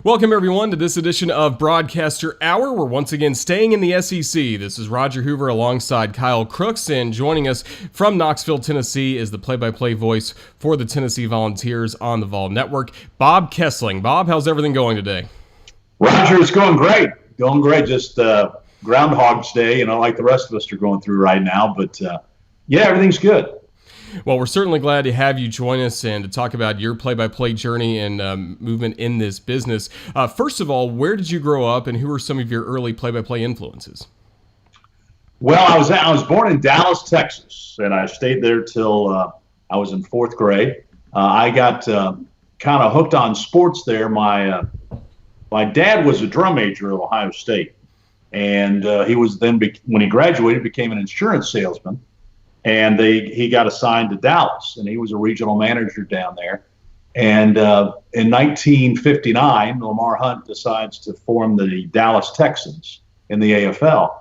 Welcome, everyone, to this edition of Broadcaster Hour. We're once again staying in the SEC. This is Roger Hoover alongside Kyle Crooks, and joining us from Knoxville, Tennessee is the play-by-play voice for the Tennessee Volunteers on the Vol Network, Bob Kesling. Bob, how's everything going today? Roger, it's going great. Going great. Just Groundhog's Day, like the rest of us are going through right now. But, yeah, everything's good. Well, we're certainly glad to have you join us and to talk about your play-by-play journey and movement in this business. First of all, where did you grow up, and who were some of your early play-by-play influences? Well, I was born in Dallas, Texas, and I stayed there till I was in fourth grade. I got kind of hooked on sports there. My dad was a drum major at Ohio State, and he was then, when he graduated, became an insurance salesman. And he got assigned to Dallas, and he was a regional manager down there. And in 1959, Lamar Hunt decides to form the Dallas Texans in the AFL.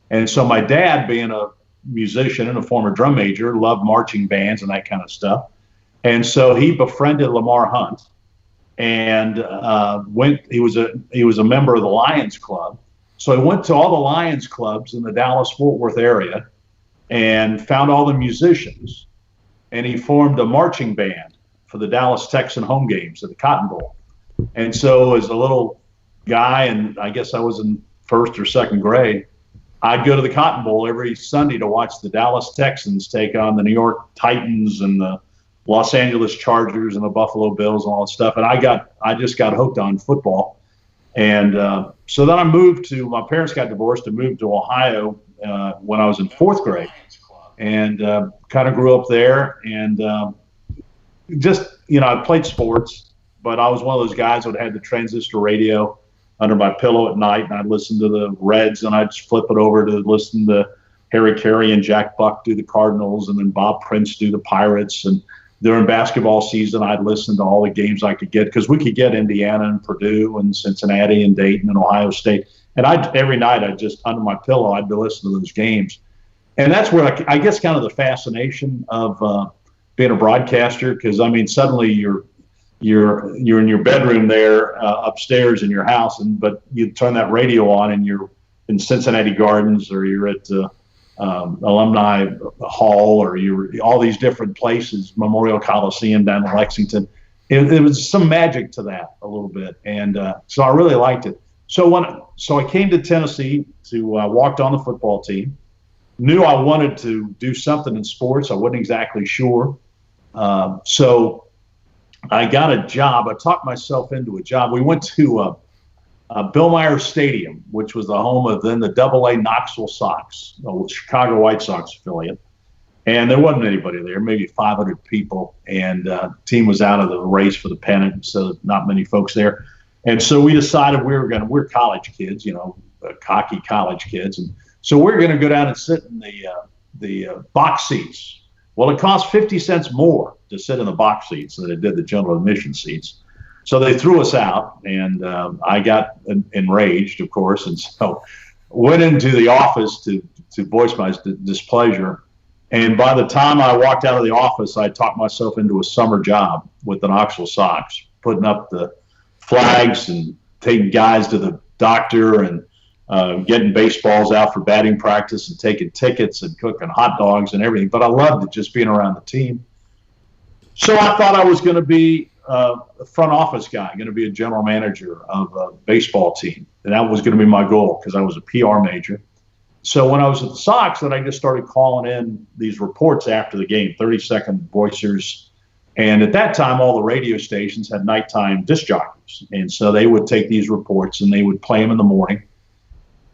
And so my dad, being a musician and a former drum major, loved marching bands and that kind of stuff. And so he befriended Lamar Hunt, and he was a member of the Lions Club. So he went to all the Lions clubs in the Dallas-Fort Worth area and found all the musicians, and he formed a marching band for the Dallas Texan home games at the Cotton Bowl. And so as a little guy, and I guess I was in first or second grade, I'd go to the Cotton Bowl every Sunday to watch the Dallas Texans take on the New York Titans and the Los Angeles Chargers and the Buffalo Bills and all that stuff. And I just got hooked on football. And so then my parents got divorced and moved to Ohio when I was in fourth grade, and kind of grew up there. And I played sports, but I was one of those guys that had the transistor radio under my pillow at night, and I'd listen to the Reds, and I'd flip it over to listen to Harry Carey and Jack Buck do the Cardinals, and then Bob Prince do the Pirates. And during basketball season, I'd listen to all the games I could get, because we could get Indiana and Purdue and Cincinnati and Dayton and Ohio State. And every night, I'd just, under my pillow, I'd be listening to those games. And that's where I guess kind of the fascination of being a broadcaster, because, suddenly you're in your bedroom there upstairs in your house, but you turn that radio on and you're in Cincinnati Gardens, or you're at Alumni Hall, or you're all these different places, Memorial Coliseum down in Lexington. It was some magic to that a little bit. And so I really liked it. So I came to Tennessee to walked on the football team. Knew I wanted to do something in sports. I wasn't exactly sure. So I got a job. I talked myself into a job. We went to Bill Myers Stadium, which was the home of then the AA Knoxville Sox, the Chicago White Sox affiliate. And there wasn't anybody there, maybe 500 people. And the team was out of the race for the pennant, so not many folks there. And so we decided we're college kids, cocky college kids. And so we're going to go down and sit in the box seats. Well, it cost 50 cents more to sit in the box seats than it did the general admission seats. So they threw us out, and I got enraged, of course. And so went into the office to voice my displeasure. And by the time I walked out of the office, I talked myself into a summer job with the Knoxville Sox, putting up the flags and taking guys to the doctor and getting baseballs out for batting practice and taking tickets and cooking hot dogs and everything. But I loved it, just being around the team. So I thought I was going to be a front office guy, going to be a general manager of a baseball team. And that was going to be my goal, because I was a PR major. So when I was at the Sox, then I just started calling in these reports after the game, 30-second voicers. And at that time, all the radio stations had nighttime disc jockeys. And so they would take these reports and they would play them in the morning.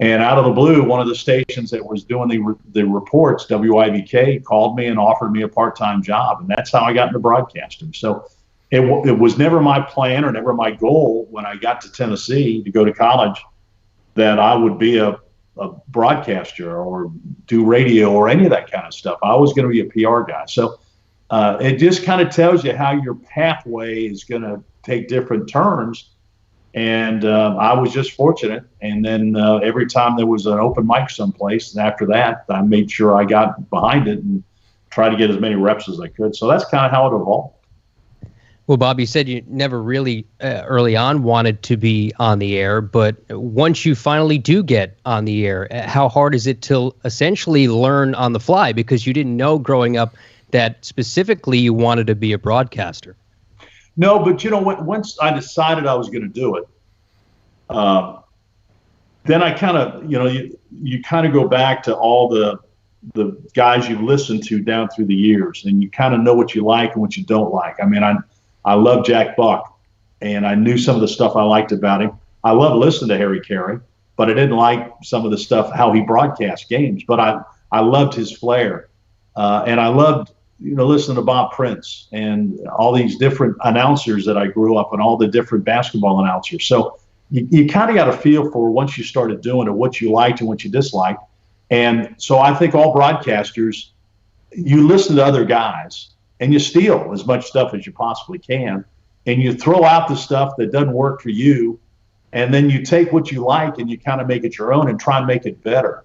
And out of the blue, one of the stations that was doing the reports, WIVK, called me and offered me a part-time job. And that's how I got into broadcasting. So it was never my plan or never my goal when I got to Tennessee to go to college that I would be a broadcaster or do radio or any of that kind of stuff. I was going to be a PR guy. So it just kind of tells you how your pathway is going to take different turns. And I was just fortunate. And then every time there was an open mic someplace, and after that, I made sure I got behind it and tried to get as many reps as I could. So that's kind of how it evolved. Well, Bob, you said you never really early on wanted to be on the air, but once you finally do get on the air, how hard is it to essentially learn on the fly, because you didn't know growing up that specifically you wanted to be a broadcaster? No, but you know what? Once I decided I was going to do it, then I kind of, you kind of go back to all the guys you've listened to down through the years, and you kind of know what you like and what you don't like. I mean, I love Jack Buck, and I knew some of the stuff I liked about him. I love listening to Harry Carey, but I didn't like some of the stuff, how he broadcast games. But I loved his flair, and I loved, listening to Bob Prince and all these different announcers that I grew up, and all the different basketball announcers. So you kind of got a feel for, once you started doing it, what you liked and what you disliked. And so I think all broadcasters, you listen to other guys and you steal as much stuff as you possibly can, and you throw out the stuff that doesn't work for you, and then you take what you like and you kind of make it your own and try and make it better.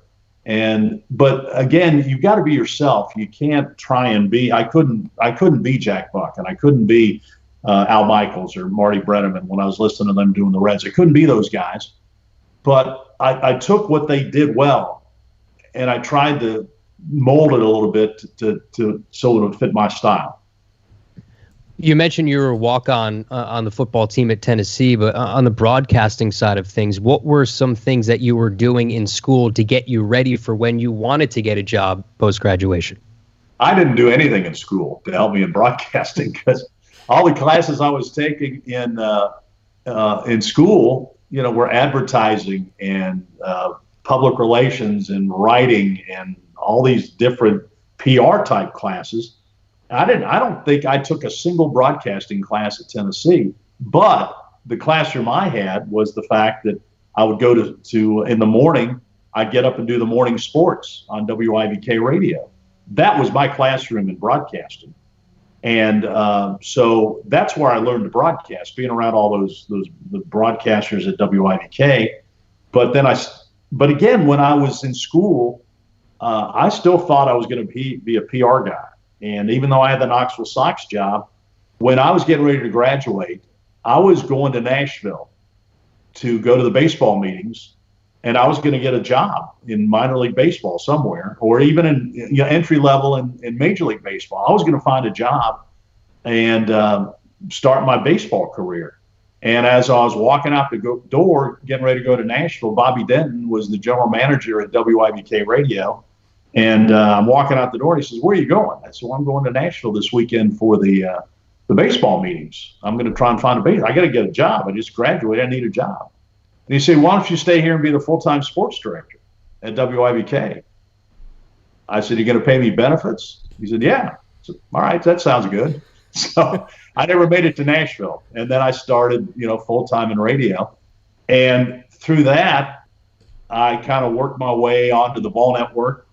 But again, you've got to be yourself. You can't try and be. I couldn't be Jack Buck, and I couldn't be Al Michaels or Marty Brennaman when I was listening to them doing the Reds. I couldn't be those guys. But I took what they did well, and I tried to mold it a little bit to so it would fit my style. You mentioned you were a walk-on on the football team at Tennessee, but on the broadcasting side of things, what were some things that you were doing in school to get you ready for when you wanted to get a job post-graduation? I didn't do anything in school to help me in broadcasting, because all the classes I was taking in school, were advertising and public relations and writing and all these different PR type classes. I don't think I took a single broadcasting class at Tennessee, but the classroom I had was the fact that I would go to in the morning, I'd get up and do the morning sports on WIVK radio. That was my classroom in broadcasting. And so that's where I learned to broadcast, being around all the broadcasters at WIVK. But again, when I was in school, I still thought I was going to be a PR guy. And even though I had the Knoxville Sox job, when I was getting ready to graduate, I was going to Nashville to go to the baseball meetings, and I was going to get a job in minor league baseball somewhere, or even in entry level in Major League Baseball. I was going to find a job and start my baseball career. And as I was walking out the door, getting ready to go to Nashville, Bobby Denton was the general manager at WIVK Radio. And I'm walking out the door, and he says, "Where are you going?" I said, "Well, I'm going to Nashville this weekend for the baseball meetings. I'm going to try and find a base. I got to get a job. I just graduated. I need a job." And he said, "Why don't you stay here and be the full-time sports director at WIVK?" I said, "You going to pay me benefits?" He said, "Yeah." I said, "All right, that sounds good." So I never made it to Nashville. And then I started, full-time in radio. And through that, I kind of worked my way onto the Ball Network,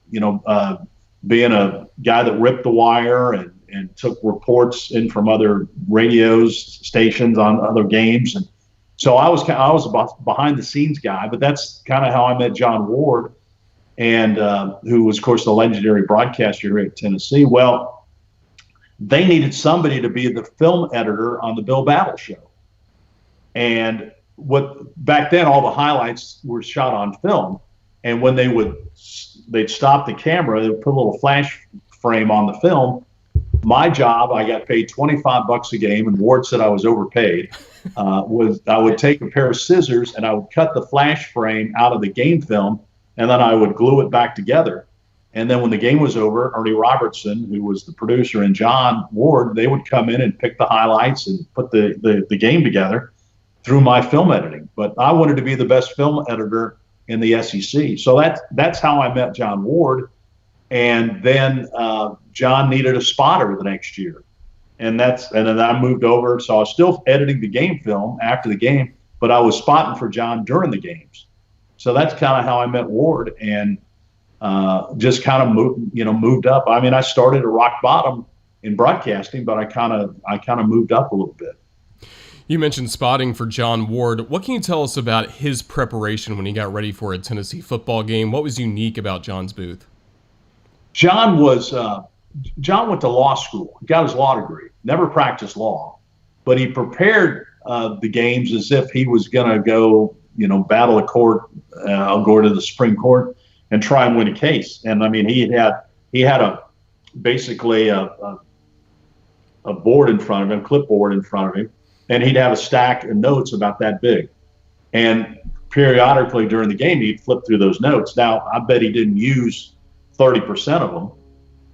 being a guy that ripped the wire and took reports in from other radios stations on other games. And so I was a behind the scenes guy, but that's kind of how I met John Ward, and who was, of course, the legendary broadcaster here at Tennessee. Well, they needed somebody to be the film editor on the Bill Battle Show. And back then, all the highlights were shot on film. And when they'd stop the camera, they would put a little flash frame on the film. My job, I got paid $25 a game, and Ward said I was overpaid, was I would take a pair of scissors and I would cut the flash frame out of the game film, and then I would glue it back together. And then when the game was over, Ernie Robertson, who was the producer, and John Ward, they would come in and pick the highlights and put the game together through my film editing. But I wanted to be the best film editor in the SEC. So that's how I met John Ward. And then John needed a spotter the next year. And then I moved over. So I was still editing the game film after the game, but I was spotting for John during the games. So that's kind of how I met Ward, and just kind of moved up. I mean, I started at rock bottom in broadcasting, but I kind of moved up a little bit. You mentioned spotting for John Ward. What can you tell us about his preparation when he got ready for a Tennessee football game? What was unique about John's booth? John went to law school. He got his law degree. Never practiced law, but he prepared the games as if he was going to go, battle a court, go to the Supreme Court and try and win a case. And I mean, he had basically a board in front of him, clipboard in front of him, and he'd have a stack of notes about that big. And periodically during the game, he'd flip through those notes. Now, I bet he didn't use 30% of them,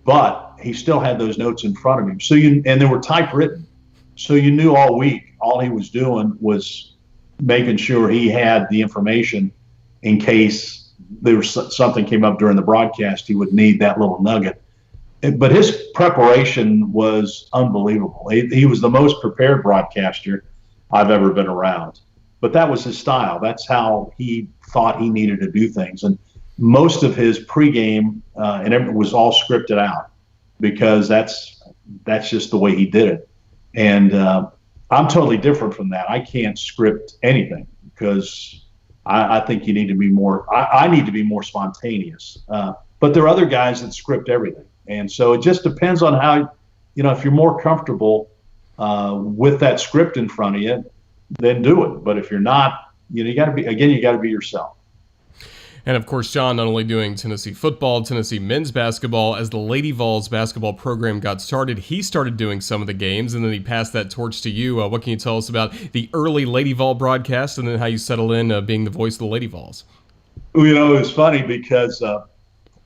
but he still had those notes in front of him. And they were typewritten. So you knew all week, all he was doing was making sure he had the information in case there was something came up during the broadcast, he would need that little nugget. But his preparation was unbelievable. He was the most prepared broadcaster I've ever been around. But that was his style. That's how he thought he needed to do things. And most of his pregame and it was all scripted out because that's just the way he did it. And I'm totally different from that. I can't script anything because I think you need to be more. I need to be more spontaneous. But there are other guys that script everything. And so it just depends on how, if you're more comfortable with that script in front of you, then do it. But if you're not, you got to be yourself. And of course, John, not only doing Tennessee football, Tennessee men's basketball, as the Lady Vols basketball program got started, he started doing some of the games, and then he passed that torch to you. What can you tell us about the early Lady Vol broadcast, and then how you settled in being the voice of the Lady Vols? It was funny because,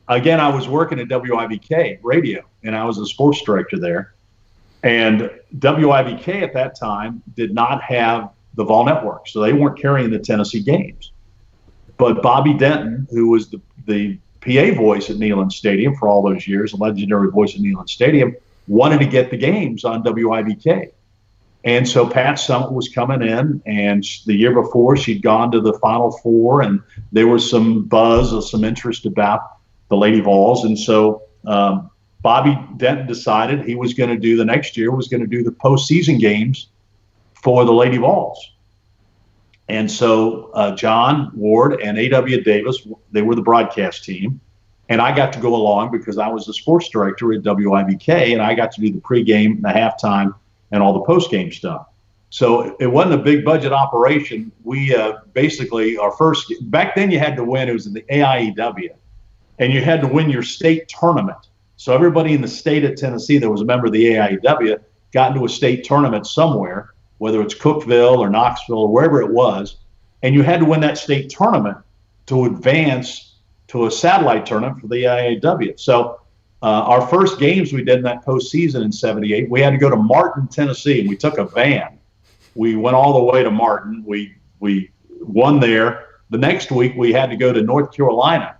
again, I was working at WIBK radio, and I was a sports director there. And WIBK at that time did not have the Vol Network, so they weren't carrying the Tennessee games. But Bobby Denton, who was the PA voice at Neyland Stadium for all those years, a legendary voice at Neyland Stadium, wanted to get the games on WIBK. And so Pat Summit was coming in, and the year before she'd gone to the Final Four, and there was some buzz or some interest about the Lady Vols. And so Bobby Denton decided he was going to do the next year, was going to do the postseason games for the Lady Vols. And so John Ward and A.W. Davis, they were the broadcast team. And I got to go along because I was the sports director at WIBK, and I got to do the pregame and the halftime and all the postgame stuff. So it wasn't a big budget operation. We basically, back then you had to win, it was in the AIEW, and you had to win your state tournament. So everybody in the state of Tennessee that was a member of the AIEW got into a state tournament somewhere, whether it's Cookeville or Knoxville or wherever it was, and you had to win that state tournament to advance to a satellite tournament for the IAW. So our first games we did in that postseason in '78, we had to go to Martin, Tennessee, and we took a van. We went all the way to Martin. We won there. The next week we had to go to North Carolina,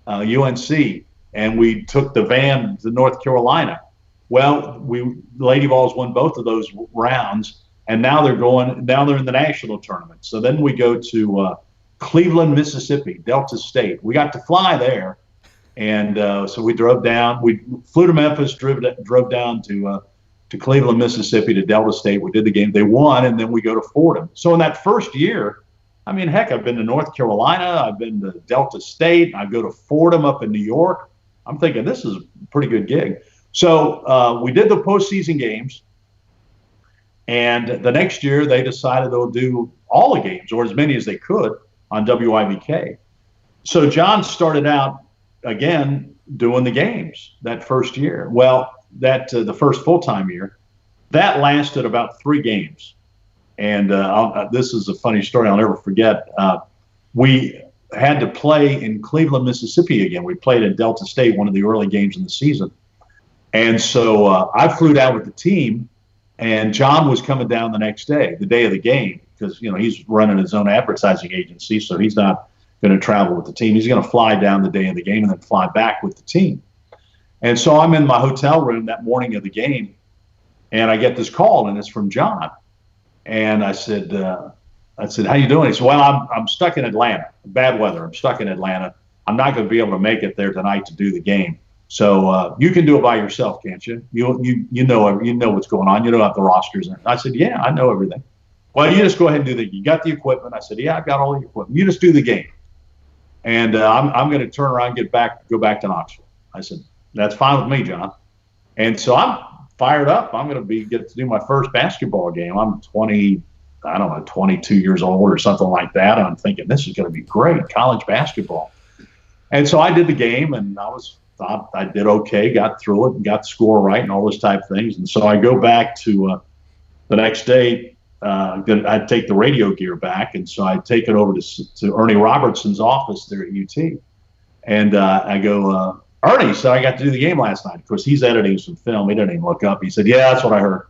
UNC, and we took the van to North Carolina. Well, the Lady Vols won both of those rounds. And now they're in the national tournament. So then we go to Cleveland, Mississippi, Delta State. We got to fly there. And so we drove down. We flew to Memphis, drove down to Cleveland, Mississippi, to Delta State. We did the game. They won, and then we go to Fordham. So in that first year, I mean, heck, I've been to North Carolina. I've been to Delta State. I go to Fordham up in New York. I'm thinking this is a pretty good gig. So we did the postseason games. And the next year, they decided they'll do all the games, or as many as they could, on WIBK. So John started out, again, doing the games that first year. Well, the first full-time year, that lasted about 3 games. And this is a funny story I'll never forget. We had to play in Cleveland, Mississippi again. We played at Delta State, one of the early games in the season. And so I flew down with the team. And John was coming down the next day, the day of the game, because he's running his own advertising agency, so he's not going to travel with the team. He's going to fly down the day of the game and then fly back with the team. And so I'm in my hotel room that morning of the game, and I get this call, and it's from John. And I said, "How you doing?" He said, "Well, I'm stuck in Atlanta. Bad weather. I'm stuck in Atlanta. I'm not going to be able to make it there tonight to do the game. So you can do it by yourself, can't you? You know what's going on. You know about the rosters." And I said, "Yeah, I know everything." "Well, you just go ahead and you got the equipment?" I said, "Yeah, I've got all the equipment. You just do the game." And I'm going to turn around and go back to Knoxville. I said, "That's fine with me, John." And so I'm fired up. I'm going to get to do my first basketball game. I'm 22 years old or something like that. And I'm thinking, this is going to be great, college basketball. And so I did the game, and thought I did okay, got through it, and got the score right, and all those type of things. And so I go back to the next day. I'd take the radio gear back, and so I'd take it over to Ernie Robertson's office there at UT. And I go, Ernie, so I got to do the game last night. Of course, he's editing some film. He didn't even look up. He said, yeah, that's what I heard.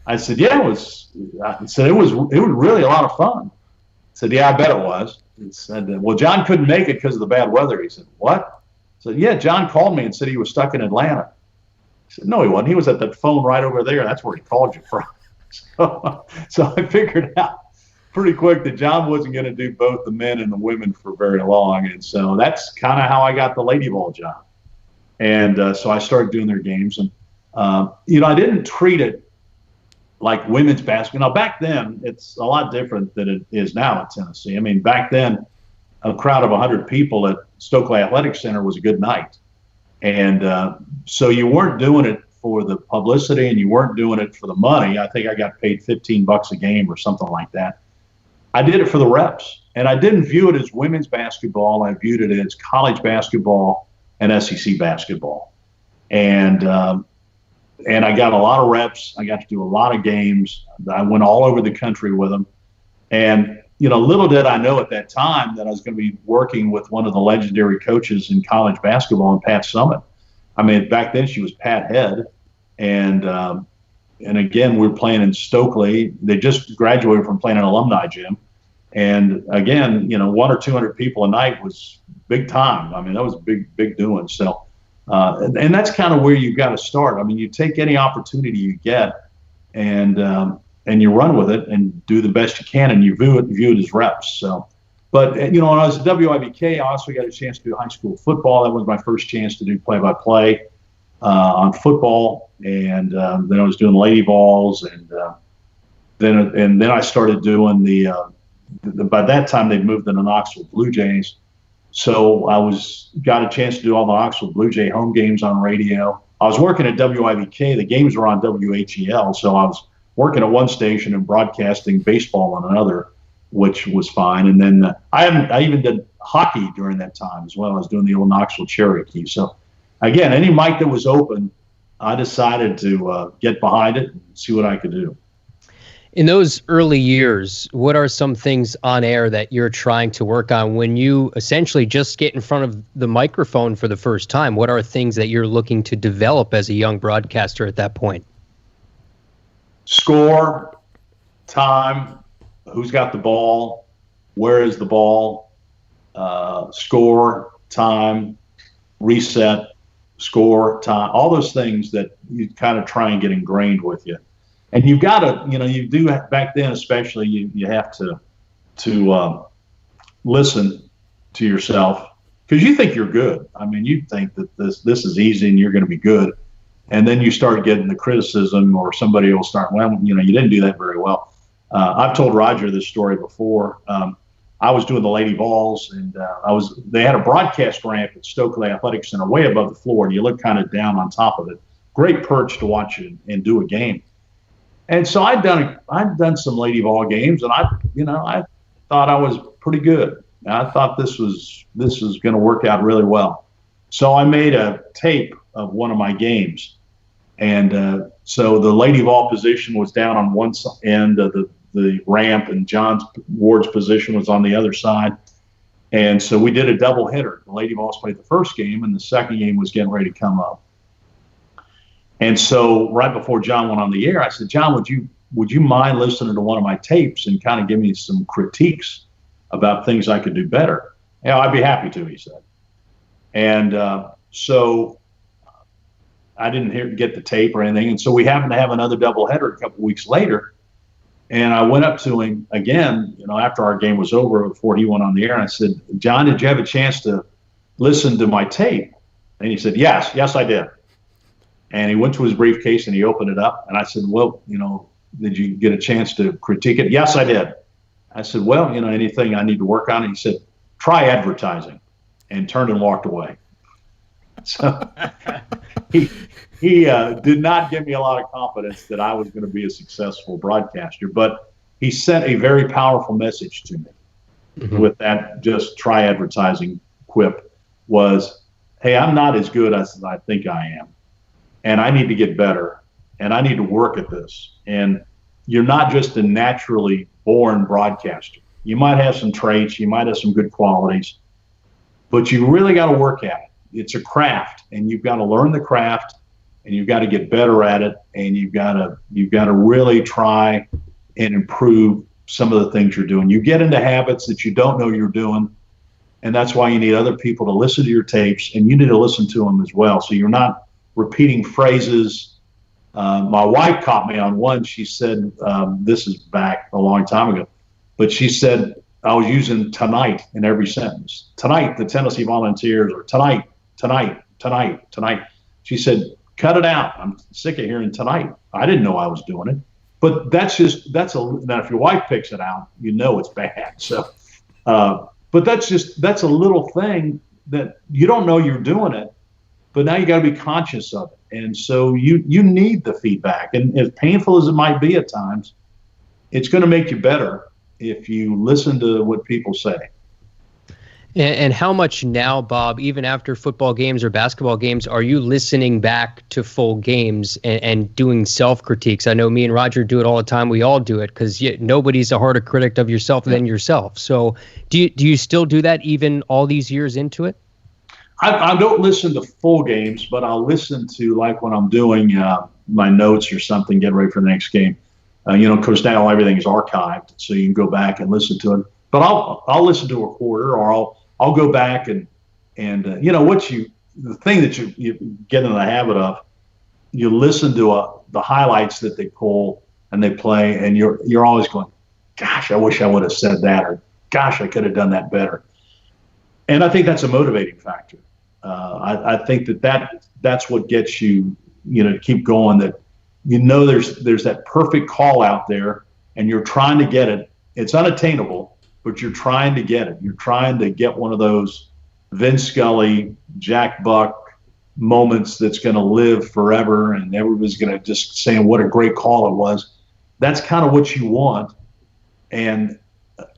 I said, yeah, it was really a lot of fun. I said, yeah, I bet it was. He said, well, John couldn't make it because of the bad weather. He said, what? I said, yeah, John called me and said he was stuck in Atlanta. I said, no, he wasn't. He was at that phone right over there. That's where he called you from. So I figured out pretty quick that John wasn't going to do both the men and the women for very long. And so that's kind of how I got the Lady Ball job. And so I started doing their games. And, I didn't treat it like women's basketball. Now, back then, it's a lot different than it is now in Tennessee. I mean, back then, a crowd of 100 people at Stokely Athletic Center was a good night. And so you weren't doing it for the publicity, and you weren't doing it for the money. I think I got paid $15 a game or something like that. I did it for the reps, and I didn't view it as women's basketball. I viewed it as college basketball and SEC basketball. And I got a lot of reps. I got to do a lot of games. I went all over the country with them. And, little did I know at that time that I was going to be working with one of the legendary coaches in college basketball, Pat Summitt. I mean, back then she was Pat Head. And again, we were playing in Stokely. They just graduated from playing an alumni gym. And again, 100 or 200 people a night was big time. I mean, that was big doing. So, and that's kind of where you've got to start. I mean, you take any opportunity you get, and you run with it and do the best you can, and you view it as reps. So, but when I was at WIBK, I also got a chance to do high school football. That was my first chance to do play-by-play on football, and then I was doing lady balls, and then I started doing by that time they'd moved to the Knoxville Blue Jays. So I got a chance to do all the Knoxville Blue Jay home games on radio. I was working at WIBK. The games were on WHEL, so I was working at one station and broadcasting baseball on another, which was fine. And then I even did hockey during that time as well. I was doing the old Knoxville Cherokee. So again, any mic that was open, I decided to get behind it and see what I could do. In those early years, what are some things on air that you're trying to work on when you essentially just get in front of the microphone for the first time? What are things that you're looking to develop as a young broadcaster at that point? Score, time, who's got the ball, where is the ball, score, time, reset, score, time, all those things that you kind of try and get ingrained with you. And you've got to, you do back then, especially you have to listen to yourself, because you think you're good. I mean, you think that this is easy and you're going to be good. And then you start getting the criticism, or somebody will start, well, you didn't do that very well. I've told Roger this story before. I was doing the lady balls, and they had a broadcast ramp at Stokely Athletic Center way above the floor, and you look kind of down on top of it. Great perch to watch it and do a game. And so I'd done some lady ball games, and I thought I was pretty good. I thought this was going to work out really well. So I made a tape of one of my games, and so the lady ball position was down on one end of the ramp, and Ward's position was on the other side. And so we did a double hitter. The lady balls played the first game, and the second game was getting ready to come up. And so right before John went on the air, I said, John, would you mind listening to one of my tapes and kind of give me some critiques about things I could do better? Yeah, I'd be happy to, he said. And so I didn't get the tape or anything. And so we happened to have another doubleheader a couple weeks later. And I went up to him again, after our game was over, before he went on the air. And I said, John, did you have a chance to listen to my tape? And he said, yes, I did. And he went to his briefcase and he opened it up. And I said, well, did you get a chance to critique it? Yes, I did. I said, well, anything I need to work on? And he said, try advertising, and turned and walked away. So he did not give me a lot of confidence that I was going to be a successful broadcaster, but he sent a very powerful message to me with that just try advertising quip was, hey, I'm not as good as I think I am, and I need to get better, and I need to work at this. And you're not just a naturally born broadcaster. You might have some traits, you might have some good qualities, but you really got to work at it. It's a craft, and you've got to learn the craft, and you've got to get better at it, and you've got to really try and improve some of the things you're doing. You get into habits that you don't know you're doing, and that's why you need other people to listen to your tapes, and you need to listen to them as well, so you're not repeating phrases. My wife caught me on one. She said, this is back a long time ago, but she said I was using tonight in every sentence. Tonight, the Tennessee Volunteers, or tonight. She said, cut it out. I'm sick of hearing tonight. I didn't know I was doing it. But now if your wife picks it out, you know it's bad. So, but that's a little thing that you don't know you're doing it, but now you got to be conscious of it. And so you need the feedback. And as painful as it might be at times, it's going to make you better if you listen to what people say. And how much now, Bob, even after football games or basketball games, are you listening back to full games and doing self-critiques? I know me and Roger do it all the time. We all do it because nobody's a harder critic of yourself than yourself. So do you still do that even all these years into it? I don't listen to full games, but I'll listen to, like when I'm doing my notes or something, getting ready for the next game. Of course, now everything is archived, so you can go back and listen to it. But I'll listen to a quarter, or I'll go back and the thing that you get in the habit of, you listen to the highlights that they pull and they play, and you're always going, gosh, I wish I would have said that, or gosh, I could have done that better. And I think that's a motivating factor. I think that's what gets you, to keep going, that there's that perfect call out there, and you're trying to get it. It's unattainable, but you're trying to get it. You're trying to get one of those Vince Scully, Jack Buck moments that's going to live forever, and everybody's going to just saying what a great call it was. That's kind of what you want,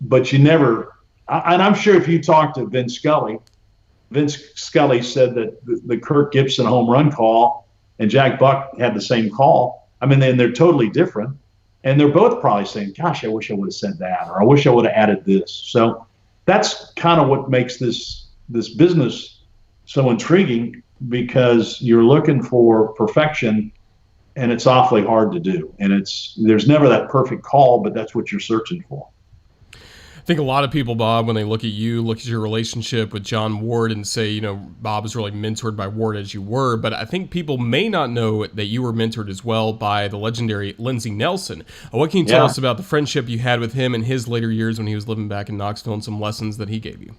but you never. And I'm sure if you talk to Vince Scully said that the Kirk Gibson home run call and Jack Buck had the same call. I mean, they're totally different. And they're both probably saying, gosh, I wish I would have said that, or I wish I would have added this. So that's kind of what makes this business so intriguing, because you're looking for perfection, and it's awfully hard to do. And there's never that perfect call, but that's what you're searching for. I think a lot of people, Bob, when they look at your relationship with John Ward and say, Bob was really mentored by Ward as you were, but I think people may not know that you were mentored as well by the legendary Lindsey Nelson. What can you tell us about the friendship you had with him in his later years when he was living back in Knoxville, and some lessons that he gave you?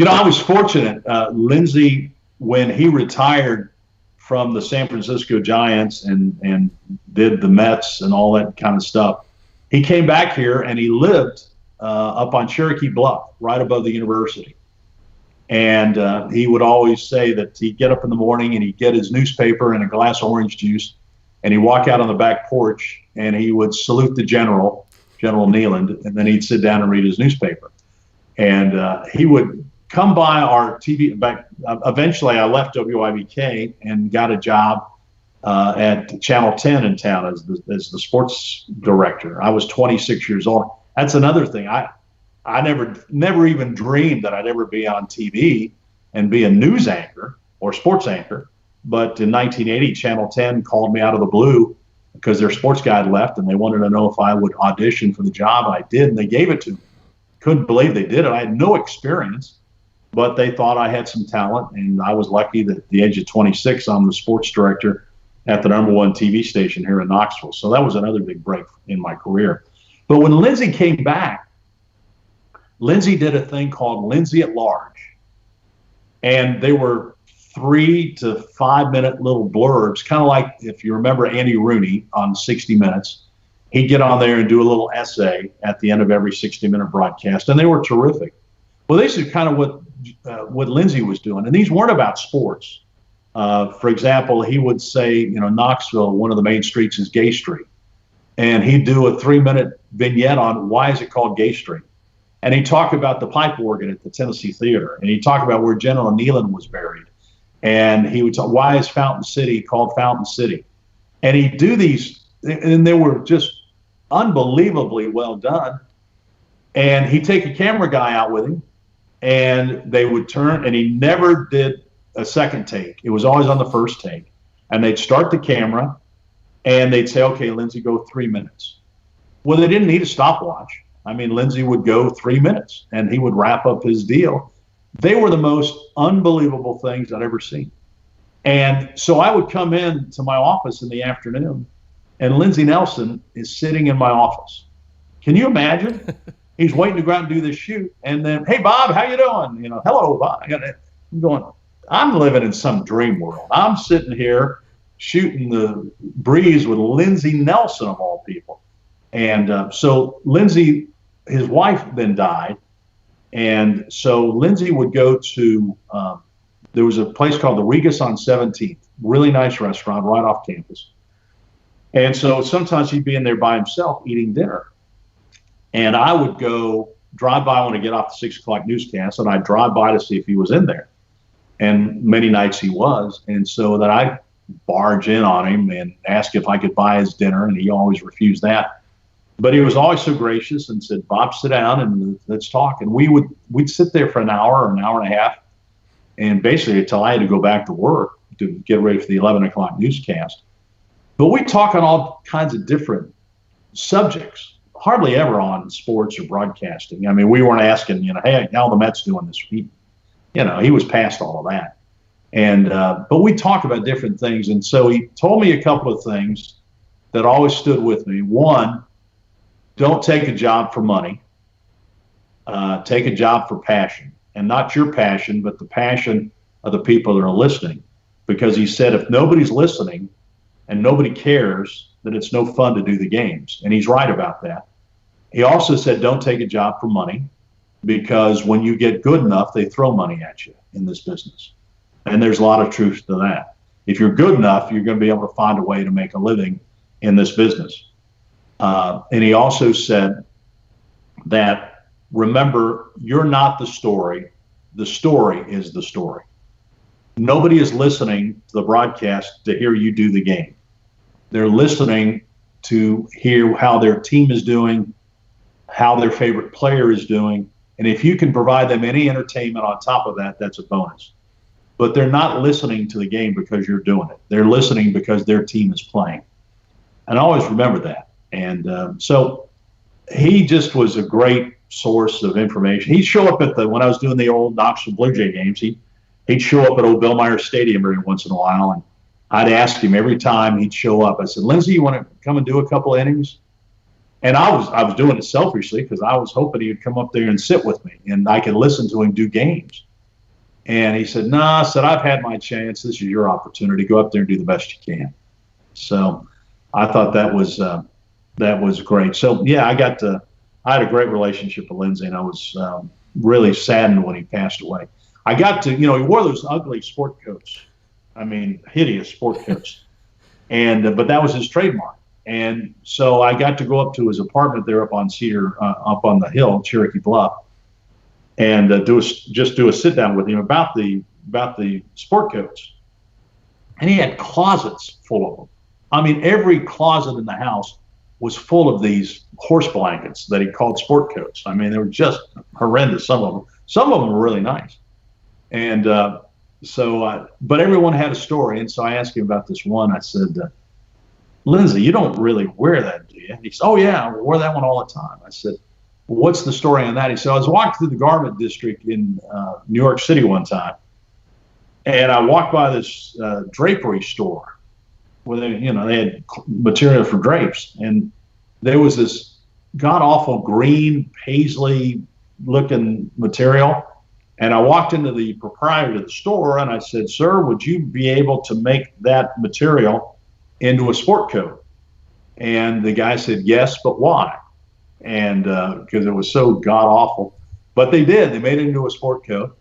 I was fortunate. Lindsey, when he retired from the San Francisco Giants and did the Mets and all that kind of stuff, he came back here and he lived up on Cherokee Bluff, right above the university. And he would always say that he'd get up in the morning and he'd get his newspaper and a glass of orange juice, and he'd walk out on the back porch and he would salute the General Nealand, and then he'd sit down and read his newspaper. And he would come by our TV. Eventually, I left WIBK and got a job at Channel 10 in town as the sports director. I was 26 years old. That's another thing. I never even dreamed that I'd ever be on TV and be a news anchor or sports anchor. But in 1980, Channel 10 called me out of the blue because their sports guy had left, and they wanted to know if I would audition for the job. I did, and they gave it to me. Couldn't believe they did it. I had no experience, but they thought I had some talent, and I was lucky that at the age of 26, I'm the sports director at the #1 TV station here in Knoxville. So that was another big break in my career. But when Lindsey came back, Lindsey did a thing called Lindsey at Large. And they were 3 to 5 minute little blurbs, kind of like if you remember Andy Rooney on 60 Minutes. He'd get on there and do a little essay at the end of every 60-minute broadcast, and they were terrific. Well, this is kind of what what Lindsey was doing, and these weren't about sports. For example, he would say, Knoxville, one of the main streets is Gay Street, and he'd do a 3-minute vignette on why is it called Gay Street, and he'd talk about the pipe organ at the Tennessee Theater, and he'd talk about where General Neyland was buried, and he would talk why is Fountain City called Fountain City, and he'd do these, and they were just unbelievably well done. And he'd take a camera guy out with him, and they would turn, and he never did a second take. It was always on the first take. And they'd start the camera, and they'd say, okay, Lindsey, go 3 minutes. Well, they didn't need a stopwatch. I mean, Lindsey would go 3 minutes, and he would wrap up his deal. They were the most unbelievable things I'd ever seen. And so I would come in to my office in the afternoon, and Lindsey Nelson is sitting in my office. Can you imagine? He's waiting to go out and do this shoot, and then, hey, Bob, how you doing? Hello, Bob. I'm going, I'm living in some dream world. I'm sitting here shooting the breeze with Lindsey Nelson, of all people. And so Lindsey, his wife then died, and so Lindsey would go to, there was a place called the Regus on 17th, really nice restaurant right off campus. And so sometimes he'd be in there by himself eating dinner. And I would go drive by when I get off the 6 o'clock newscast, and I'd drive by to see if he was in there. And many nights he was. And so then I'd barge in on him and ask if I could buy his dinner, and he always refused that. But he was always so gracious and said, Bob, sit down and let's talk. And we'd sit there for an hour or an hour and a half, and basically until I had to go back to work to get ready for the 11 o'clock newscast. But we talk on all kinds of different subjects, hardly ever on sports or broadcasting. I mean, we weren't asking, hey, how the Mets doing this week? He was past all of that. And but we talk about different things. And so he told me a couple of things that always stood with me. One, don't take a job for money. Take a job for passion. And not your passion, but the passion of the people that are listening. Because he said, if nobody's listening, and nobody cares, that it's no fun to do the games. And he's right about that. He also said, don't take a job for money, because when you get good enough, they throw money at you in this business. And there's a lot of truth to that. If you're good enough, you're going to be able to find a way to make a living in this business. And he also said that, remember, you're not the story is the story. Nobody is listening to the broadcast to hear you do the game. They're listening to hear how their team is doing, how their favorite player is doing. And if you can provide them any entertainment on top of that, that's a bonus. But they're not listening to the game because you're doing it. They're listening because their team is playing. And I always remember that. And so he just was a great source of information. He'd show up when I was doing the old Knoxville Blue Jay games, he'd show up at old Bill Meyer Stadium every once in a while, and I'd ask him every time he'd show up. I said, Lindsey, you want to come and do a couple of innings? And I was doing it selfishly because I was hoping he would come up there and sit with me and I could listen to him do games. And he said, I said, I've had my chance. This is your opportunity. Go up there and do the best you can. So I thought that was great. So yeah, I had a great relationship with Lindsey, and I was really saddened when he passed away. I got to, he wore those ugly sport coats. I mean, hideous sport coats. And, but that was his trademark. And so I got to go up to his apartment there up on the hill, Cherokee Bluff, and do a sit down with him about the sport coats. And he had closets full of them. I mean, every closet in the house was full of these horse blankets that he called sport coats. I mean, they were just horrendous, some of them. Some of them were really nice. And but everyone had a story. And so I asked him about this one. I said, Lindsey, you don't really wear that, do you? He said, oh, yeah, I wear that one all the time. I said, well, what's the story on that? He said, I was walking through the garment district in New York City one time, and I walked by this drapery store where they had material for drapes, and there was this god-awful green paisley-looking material. And I walked into the proprietor of the store, and I said, sir, would you be able to make that material into a sport coat? And the guy said, yes, but why? And because it was so god-awful. But they did. They made it into a sport coat.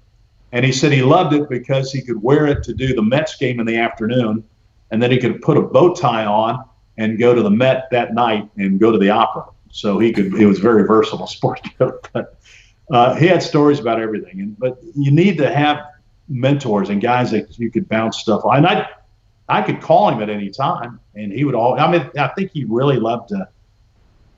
And he said he loved it because he could wear it to do the Mets game in the afternoon, and then he could put a bow tie on and go to the Met that night and go to the opera. So it was very versatile sport. But he had stories about everything. But you need to have mentors and guys that you could bounce stuff on. And I could call him at any time, and he would I think he really loved to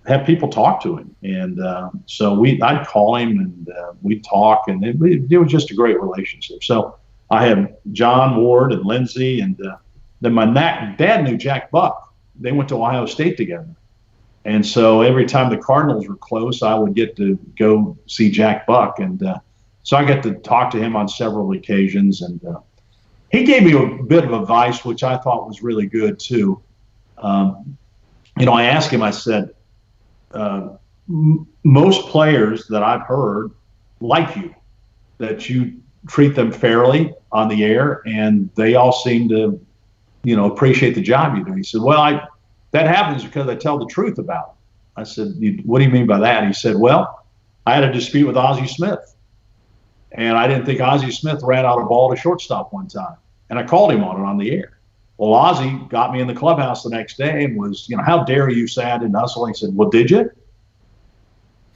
have people talk to him. And so I'd call him, and we'd talk, and it was just a great relationship. So I had John Ward and Lindsay, and then my dad knew Jack Buck. They went to Ohio State together. And so every time the Cardinals were close, I would get to go see Jack Buck. And so I got to talk to him on several occasions. And he gave me a bit of advice, which I thought was really good, too. I asked him, I said, most players that I've heard like you, that you treat them fairly on the air, and they all seem to, appreciate the job you do. He said, well, that happens because I tell the truth about it. I said, what do you mean by that? He said, well, I had a dispute with Ozzie Smith, and I didn't think Ozzie Smith ran out a ball to shortstop one time, and I called him on it on the air. Well, Ozzie got me in the clubhouse the next day and was, how dare you say I didn't hustle? He said, well, did you?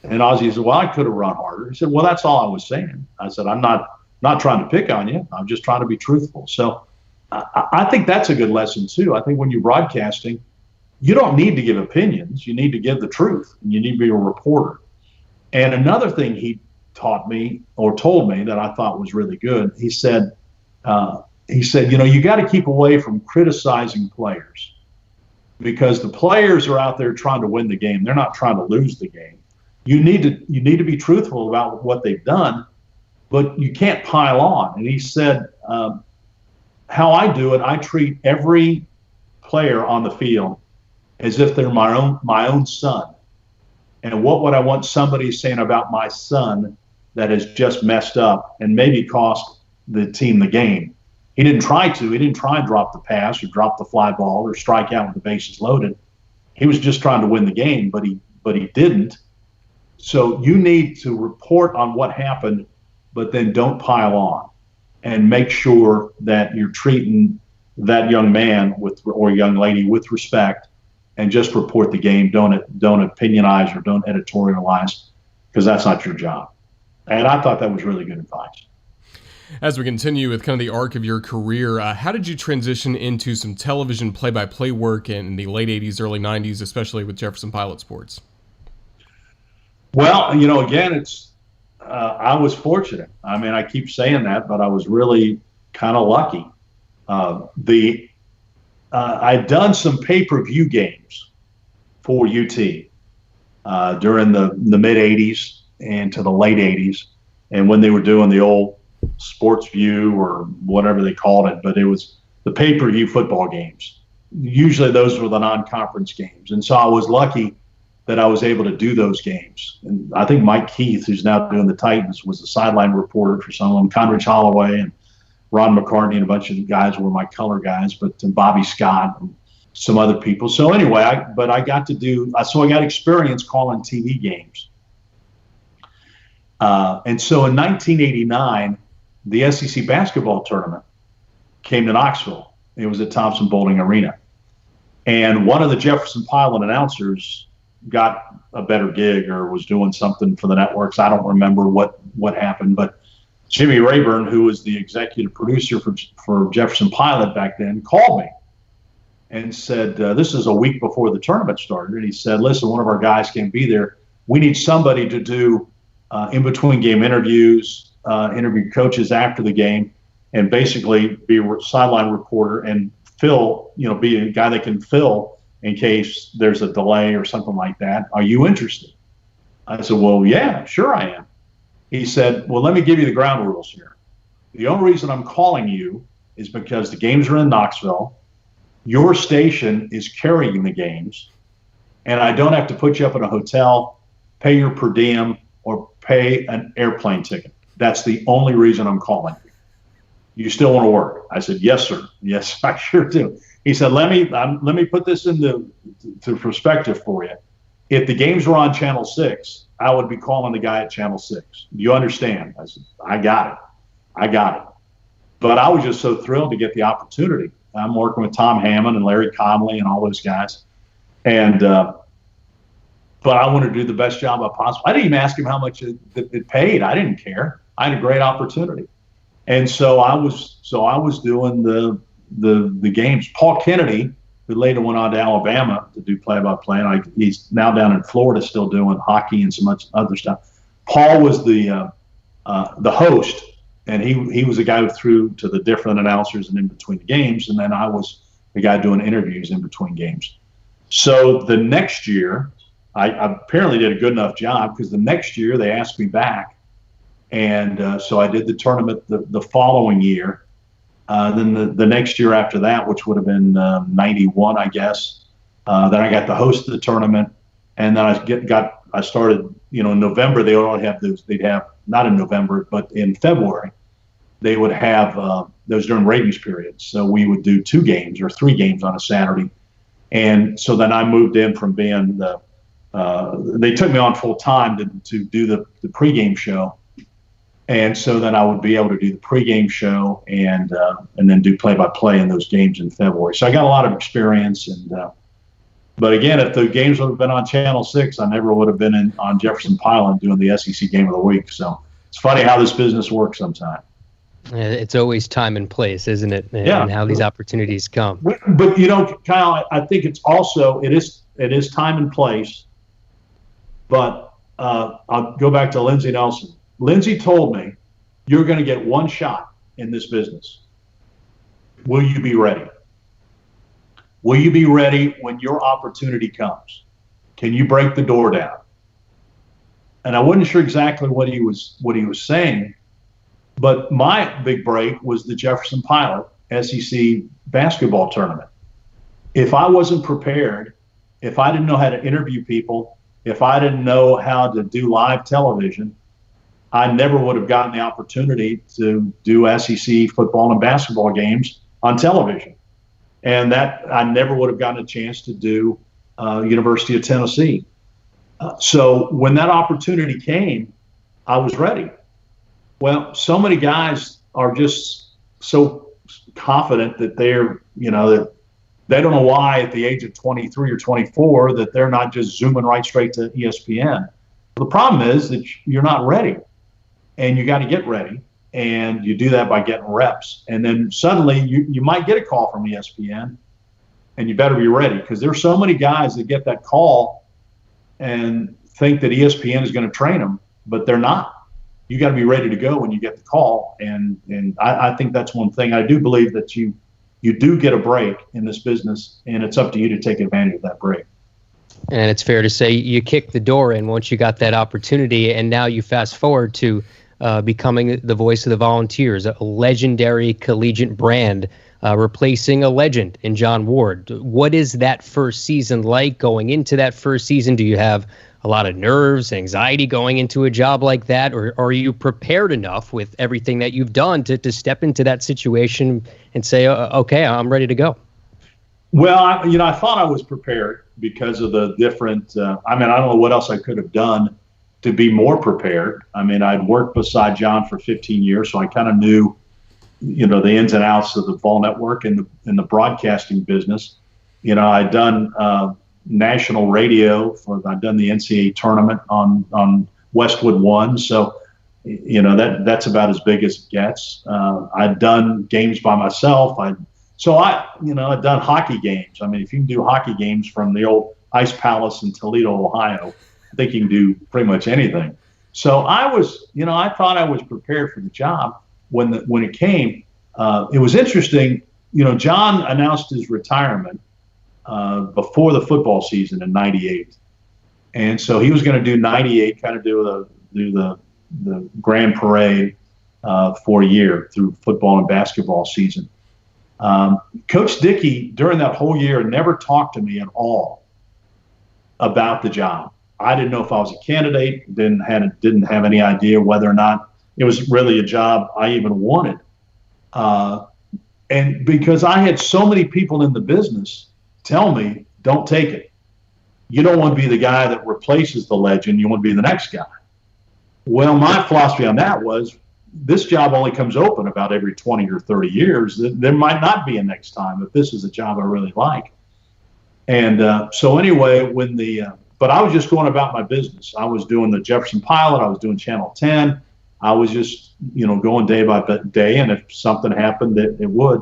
And Ozzie said, well, I could have run harder. He said, well, that's all I was saying. I said, I'm not trying to pick on you. I'm just trying to be truthful. So I think that's a good lesson, too. I think when you're broadcasting, you don't need to give opinions. You need to give the truth, and you need to be a reporter. And another thing he taught me or told me that I thought was really good, he said, you got to keep away from criticizing players, because the players are out there trying to win the game. They're not trying to lose the game. You need to be truthful about what they've done, but you can't pile on. And he said, how I do it, I treat every player on the field as if they're my own son. And what would I want somebody saying about my son that has just messed up and maybe cost the team the game? He didn't try and drop the pass or drop the fly ball or strike out with the bases loaded. He was just trying to win the game, but he didn't. So you need to report on what happened, but then don't pile on, and make sure that you're treating that young man or young lady with respect, and just report the game. Don't opinionize or don't editorialize, because that's not your job. And I thought that was really good advice. As we continue with kind of the arc of your career, how did you transition into some television play-by-play work in the late 80s, early 90s, especially with Jefferson Pilot Sports? Well, again, I was fortunate. I mean, I keep saying that, but I was really kind of lucky. I'd done some pay-per-view games for UT during the mid 80s and to the late 80s, and when they were doing the old Sports View or whatever they called it, but it was the pay-per-view football games. Usually those were the non-conference games, and so I was lucky that I was able to do those games. And I think Mike Keith, who's now doing the Titans, was the sideline reporter for some of them. Conridge Holloway and Ron McCartney and a bunch of the guys were my color guys, but Bobby Scott and some other people. So anyway, I got experience calling TV games. And so in 1989, the SEC basketball tournament came to Knoxville. It was at Thompson Bowling Arena. And one of the Jefferson Pilot announcers got a better gig or was doing something for the networks. I don't remember what happened, but Jimmy Rayburn, who was the executive producer for Jefferson Pilot back then, called me and said, this is a week before the tournament started. And he said, listen, one of our guys can't be there. We need somebody to do in-between game interviews, interview coaches after the game, and basically be a sideline reporter and be a guy that can fill in case there's a delay or something like that. Are you interested? I said, well, yeah, sure I am. He said, well, let me give you the ground rules here. The only reason I'm calling you is because the games are in Knoxville. Your station is carrying the games, and I don't have to put you up in a hotel, pay your per diem, or pay an airplane ticket. That's the only reason I'm calling you. You still want to work? I said, yes, sir. Yes, I sure do. He said, let me put this into perspective for you. If the games were on Channel 6, I would be calling the guy at Channel 6. Do you understand? I said, I got it. I got it. But I was just so thrilled to get the opportunity. I'm working with Tom Hammond and Larry Conley and all those guys. And, but I wanted to do the best job I possibly. I didn't even ask him how much it paid. I didn't care. I had a great opportunity. And so I was doing the games. Paul Kennedy, who later went on to Alabama to do play-by-play, and he's now down in Florida still doing hockey and so much other stuff. Paul was the host, and he was the guy who threw to the different announcers and in between the games, and then I was the guy doing interviews in between games. So the next year, I apparently did a good enough job, because the next year they asked me back. And so I did the tournament the following year. Then the next year after that, which would have been 91, I guess, then I got to host the tournament. And then I started, in November, they would only have those, they'd have, not in November, but in February, they would have, those during ratings periods. So we would do 2 games or 3 games on a Saturday. And so then I moved in from being they took me on full time to do the pregame show. And so then I would be able to do the pregame show and then do play-by-play in those games in February. So I got a lot of experience. But again, if the games would have been on Channel 6, I never would have been on Jefferson Pilot doing the SEC Game of the Week. So it's funny how this business works sometimes. It's always time and place, isn't it? And how these opportunities come. But Kyle, I think it's also it is time and place. But I'll go back to Lindsey Nelson. Lindsey told me, you're going to get one shot in this business. Will you be ready? Will you be ready when your opportunity comes? Can you break the door down? And I wasn't sure exactly what he was saying, but my big break was the Jefferson Pilot SEC basketball tournament. If I wasn't prepared, if I didn't know how to interview people, if I didn't know how to do live television, I never would have gotten the opportunity to do SEC football and basketball games on television. And that I never would have gotten a chance to do University of Tennessee. So when that opportunity came, I was ready. Well, so many guys are just so confident that they're, that they don't know why at the age of 23 or 24 that they're not just zooming right straight to ESPN. The problem is that you're not ready. And you got to get ready, and you do that by getting reps. And then suddenly you might get a call from ESPN, and you better be ready, because there's so many guys that get that call and think that ESPN is going to train them, but they're not. You got to be ready to go when you get the call. And I think that's one thing. I do believe that you do get a break in this business, and it's up to you to take advantage of that break. And it's fair to say you kicked the door in once you got that opportunity, and now you fast forward to becoming the voice of the Volunteers, a legendary collegiate brand, replacing a legend in John Ward. What is that first season like? Going into that first season, do you have a lot of nerves, anxiety going into a job like that, or are you prepared enough with everything that you've done to step into that situation and say, okay, I'm ready to go? Well, I thought I was prepared because of the different, I don't know what else I could have done to be more prepared. I'd worked beside John for 15 years, so I kind of knew, the ins and outs of the Vol Network and the broadcasting business. I'd done national radio I'd done the NCAA tournament on Westwood One, so that's about as big as it gets. I'd done games by myself. I'd done hockey games. If you can do hockey games from the old Ice Palace in Toledo, Ohio, I think you can do pretty much anything. So I was, I thought I was prepared for the job when it came. It was interesting. John announced his retirement before the football season in '98, and so he was going to do '98, kind of do the grand parade for a year through football and basketball season. Coach Dickey, during that whole year, never talked to me at all about the job. I didn't know if I was a candidate, didn't have any idea whether or not it was really a job I even wanted. And because I had so many people in the business tell me, don't take it. You don't want to be the guy that replaces the legend. You want to be the next guy. Well, my philosophy on that was, this job only comes open about every 20 or 30 years. There might not be a next time if this is a job I really like. And so anyway, but I was just going about my business. I was doing the Jefferson Pilot. I was doing Channel 10. I was just, going day by day. And if something happened, it would.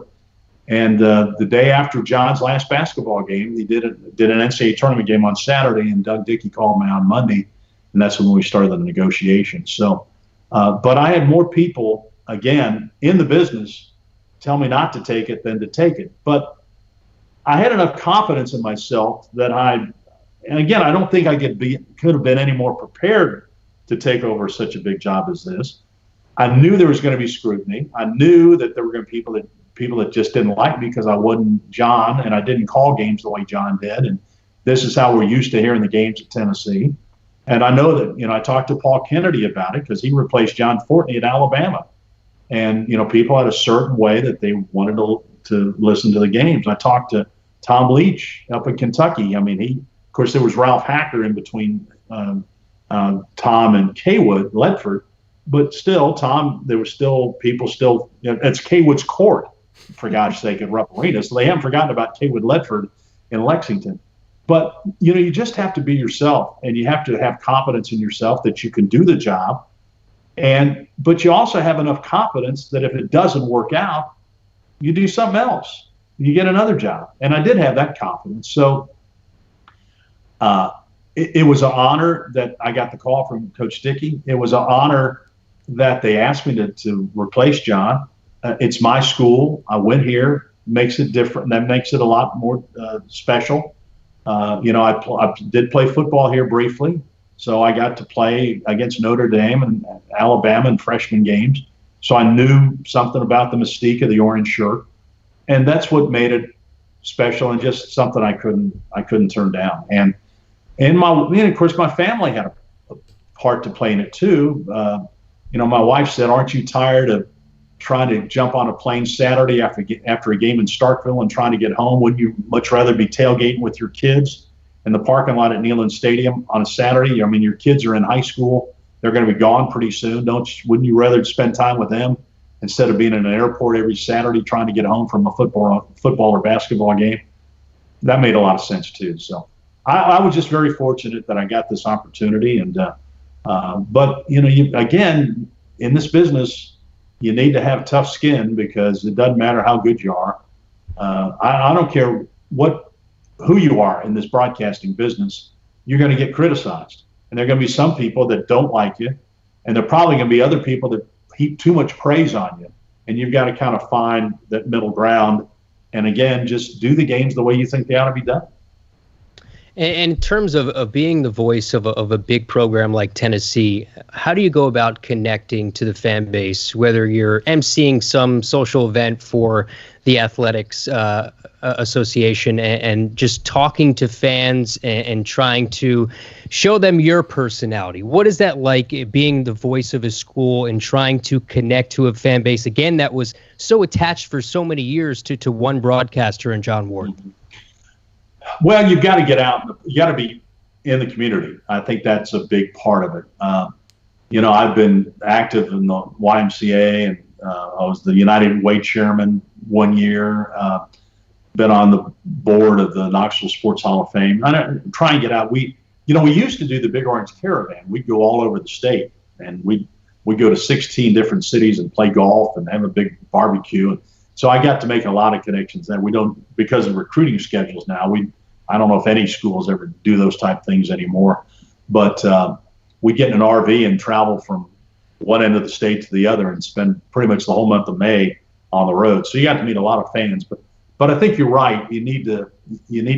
And the day after John's last basketball game, he did an NCAA tournament game on Saturday, and Doug Dickey called me on Monday, and that's when we started the negotiations. So, but I had more people, again, in the business tell me not to take it than to take it. But I had enough confidence in myself that and again, I don't think I could have been any more prepared to take over such a big job as this. I knew there was going to be scrutiny. I knew that there were going to be people that just didn't like me because I wasn't John and I didn't call games the way John did. And this is how we're used to hearing the games at Tennessee. And I know that, I talked to Paul Kennedy about it because he replaced John Fortney at Alabama. And, people had a certain way that they wanted to listen to the games. I talked to Tom Leach up in Kentucky. I mean, of course, there was Ralph Hacker in between Tom and Kaywood Ledford. But still, Tom, there were still people it's Kaywood's court, for gosh sake, at Rupp Arena. So they haven't forgotten about Kaywood Ledford in Lexington. But, you just have to be yourself, and you have to have confidence in yourself that you can do the job. But you also have enough confidence that if it doesn't work out, you do something else. You get another job. And I did have that confidence. So it was an honor that I got the call from Coach Dickey. It was an honor that they asked me to replace John. It's my school. I went here. Makes it different. That makes it a lot more special. I did play football here briefly, so I got to play against Notre Dame and Alabama in freshman games. So I knew something about the mystique of the orange shirt, and that's what made it special and just something I couldn't turn down. And of course, my family had a part to play in it too. My wife said, "Aren't you tired of trying to jump on a plane Saturday after a game in Starkville and trying to get home? Wouldn't you much rather be tailgating with your kids in the parking lot at Neyland Stadium on a Saturday? I mean, your kids are in high school. They're going to be gone pretty soon. Wouldn't you rather spend time with them instead of being in an airport every Saturday trying to get home from a football or basketball game?" That made a lot of sense too. So I was just very fortunate that I got this opportunity. And but again, in this business, you need to have tough skin because it doesn't matter how good you are. I don't care who you are in this broadcasting business, you're going to get criticized. And there are going to be some people that don't like you, and there are probably going to be other people that heap too much praise on you. And you've got to kind of find that middle ground. And again, just do the games the way you think they ought to be done. And in terms of being the voice of a big program like Tennessee, how do you go about connecting to the fan base, whether you're emceeing some social event for the Athletics Association and just talking to fans and trying to show them your personality? What is that like, being the voice of a school and trying to connect to a fan base, again, that was so attached for so many years to one broadcaster and John Ward? Well, you've got to get out. You got to be in the community. I think that's a big part of it. I've been active in the YMCA, and I was the United Way chairman 1 year. Been on the board of the Knoxville Sports Hall of Fame. I try and get out. We used to do the Big Orange Caravan. We'd go all over the state, and we'd go to 16 different cities and play golf and have a big barbecue. So I got to make a lot of connections that we don't, because of recruiting schedules now. I don't know if any schools ever do those type of things anymore, but we get in an RV and travel from one end of the state to the other and spend pretty much the whole month of May on the road. So you got to meet a lot of fans. But I think you're right. You need to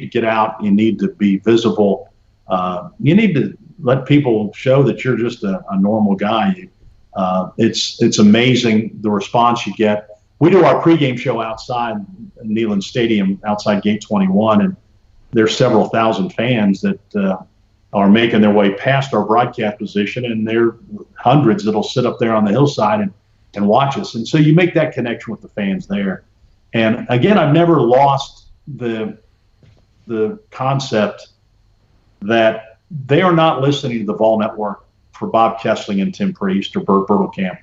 get out. You need to be visible. You need to let people show that you're just a normal guy. It's amazing the response you get. We do our pregame show outside Neyland Stadium, outside Gate 21, and there's several thousand fans that are making their way past our broadcast position, and there are hundreds that'll sit up there on the hillside and watch us. And so you make that connection with the fans there. And again, I've never lost the concept that they are not listening to the Vol Network for Bob Kesling and Tim Priest or Bert Bertelkamp.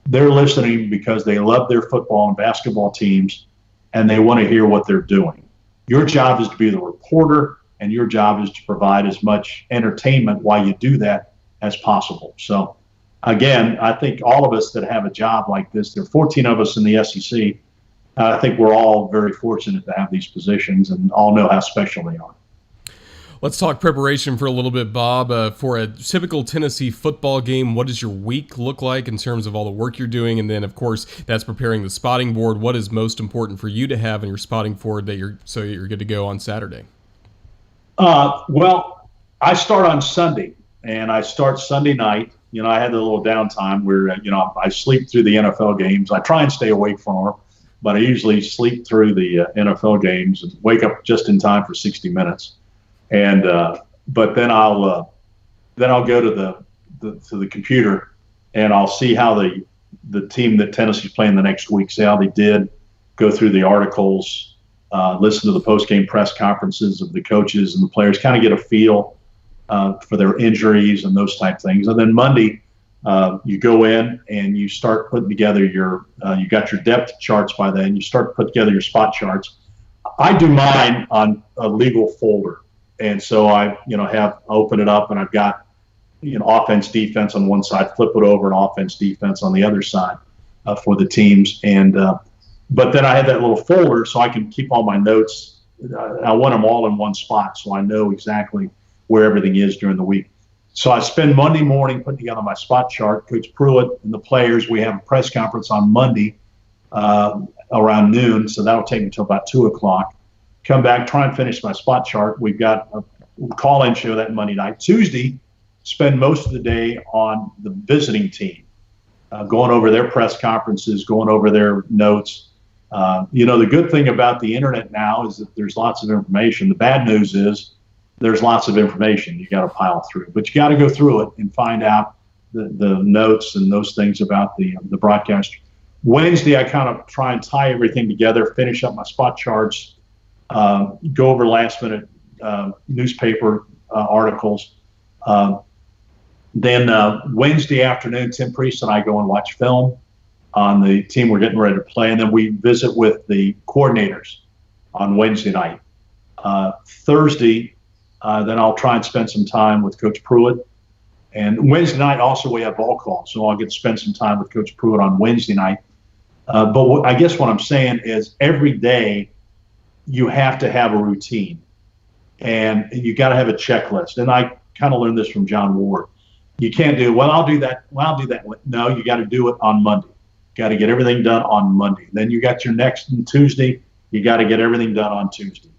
They're listening because they love their football and basketball teams, and they want to hear what they're doing. Your job is to be the reporter, and your job is to provide as much entertainment while you do that as possible. So, again, I think all of us that have a job like this, there are 14 of us in the SEC. I think we're all very fortunate to have these positions and all know how special they are. Let's talk preparation for a little bit, Bob. For a typical Tennessee football game, what does your week look like in terms of all the work you're doing? And then, of course, that's preparing the spotting board. What is most important for you to have in your spotting board that you're good to go on Saturday? Well, I start on Sunday, and I start Sunday night. I had a little downtime where, I sleep through the NFL games. I try and stay awake from them, but I usually sleep through the NFL games and wake up just in time for 60 minutes. And but then I'll go to the computer, and I'll see how the team that Tennessee's playing the next week, see how they did, go through the articles, listen to the post-game press conferences of the coaches and the players, kind of get a feel for their injuries and those type things. And then Monday, you go in and you start putting together you got your depth charts by then. You start to put together your spot charts. I do mine on a legal folder. And so I open it up, and I've got, offense, defense on one side, flip it over, and offense, defense on the other side for the teams. And but then I have that little folder so I can keep all my notes. I want them all in one spot so I know exactly where everything is during the week. So I spend Monday morning putting together my spot chart. Coach Pruitt and the players, we have a press conference on Monday around noon, so that'll take me until about 2 o'clock. Come back, try and finish my spot chart. We've got a call-in show that Monday night. Tuesday, spend most of the day on the visiting team, going over their press conferences, going over their notes. The good thing about the internet now is that there's lots of information. The bad news is there's lots of information you got to pile through, but you got to go through it and find out the notes and those things about the broadcaster. Wednesday, I kind of try and tie everything together, finish up my spot charts, go over last-minute newspaper articles. Then Wednesday afternoon, Tim Priest and I go and watch film on the team we're getting ready to play, and then we visit with the coordinators on Wednesday night. Thursday, then I'll try and spend some time with Coach Pruitt. And Wednesday night also we have ball call, so I'll get to spend some time with Coach Pruitt on Wednesday night. But I guess what I'm saying is every day you have to have a routine, and you got to have a checklist. And I kind of learned this from John Ward. You can't do, well, I'll do that. No, you got to do it on Monday. Got to get everything done on Monday. Then you got your next Tuesday. You got to get everything done on Tuesday.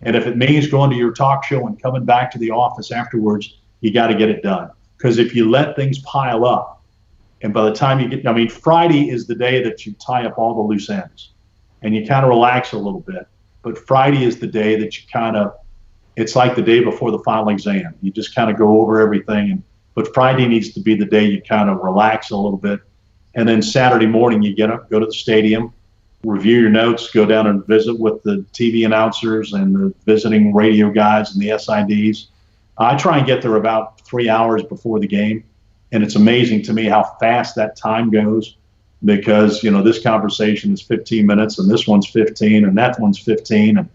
And if it means going to your talk show and coming back to the office afterwards, you got to get it done. Because if you let things pile up, and by the time you get, Friday is the day that you tie up all the loose ends and you kind of relax a little bit. But Friday is the day that you it's like the day before the final exam. You just kind of go over everything. But Friday needs to be the day you kind of relax a little bit. And then Saturday morning, you get up, go to the stadium, review your notes, go down and visit with the TV announcers and the visiting radio guys and the SIDs. I try and get there about 3 hours before the game. And it's amazing to me how fast that time goes. Because, this conversation is 15 minutes and this one's 15 and that one's 15. And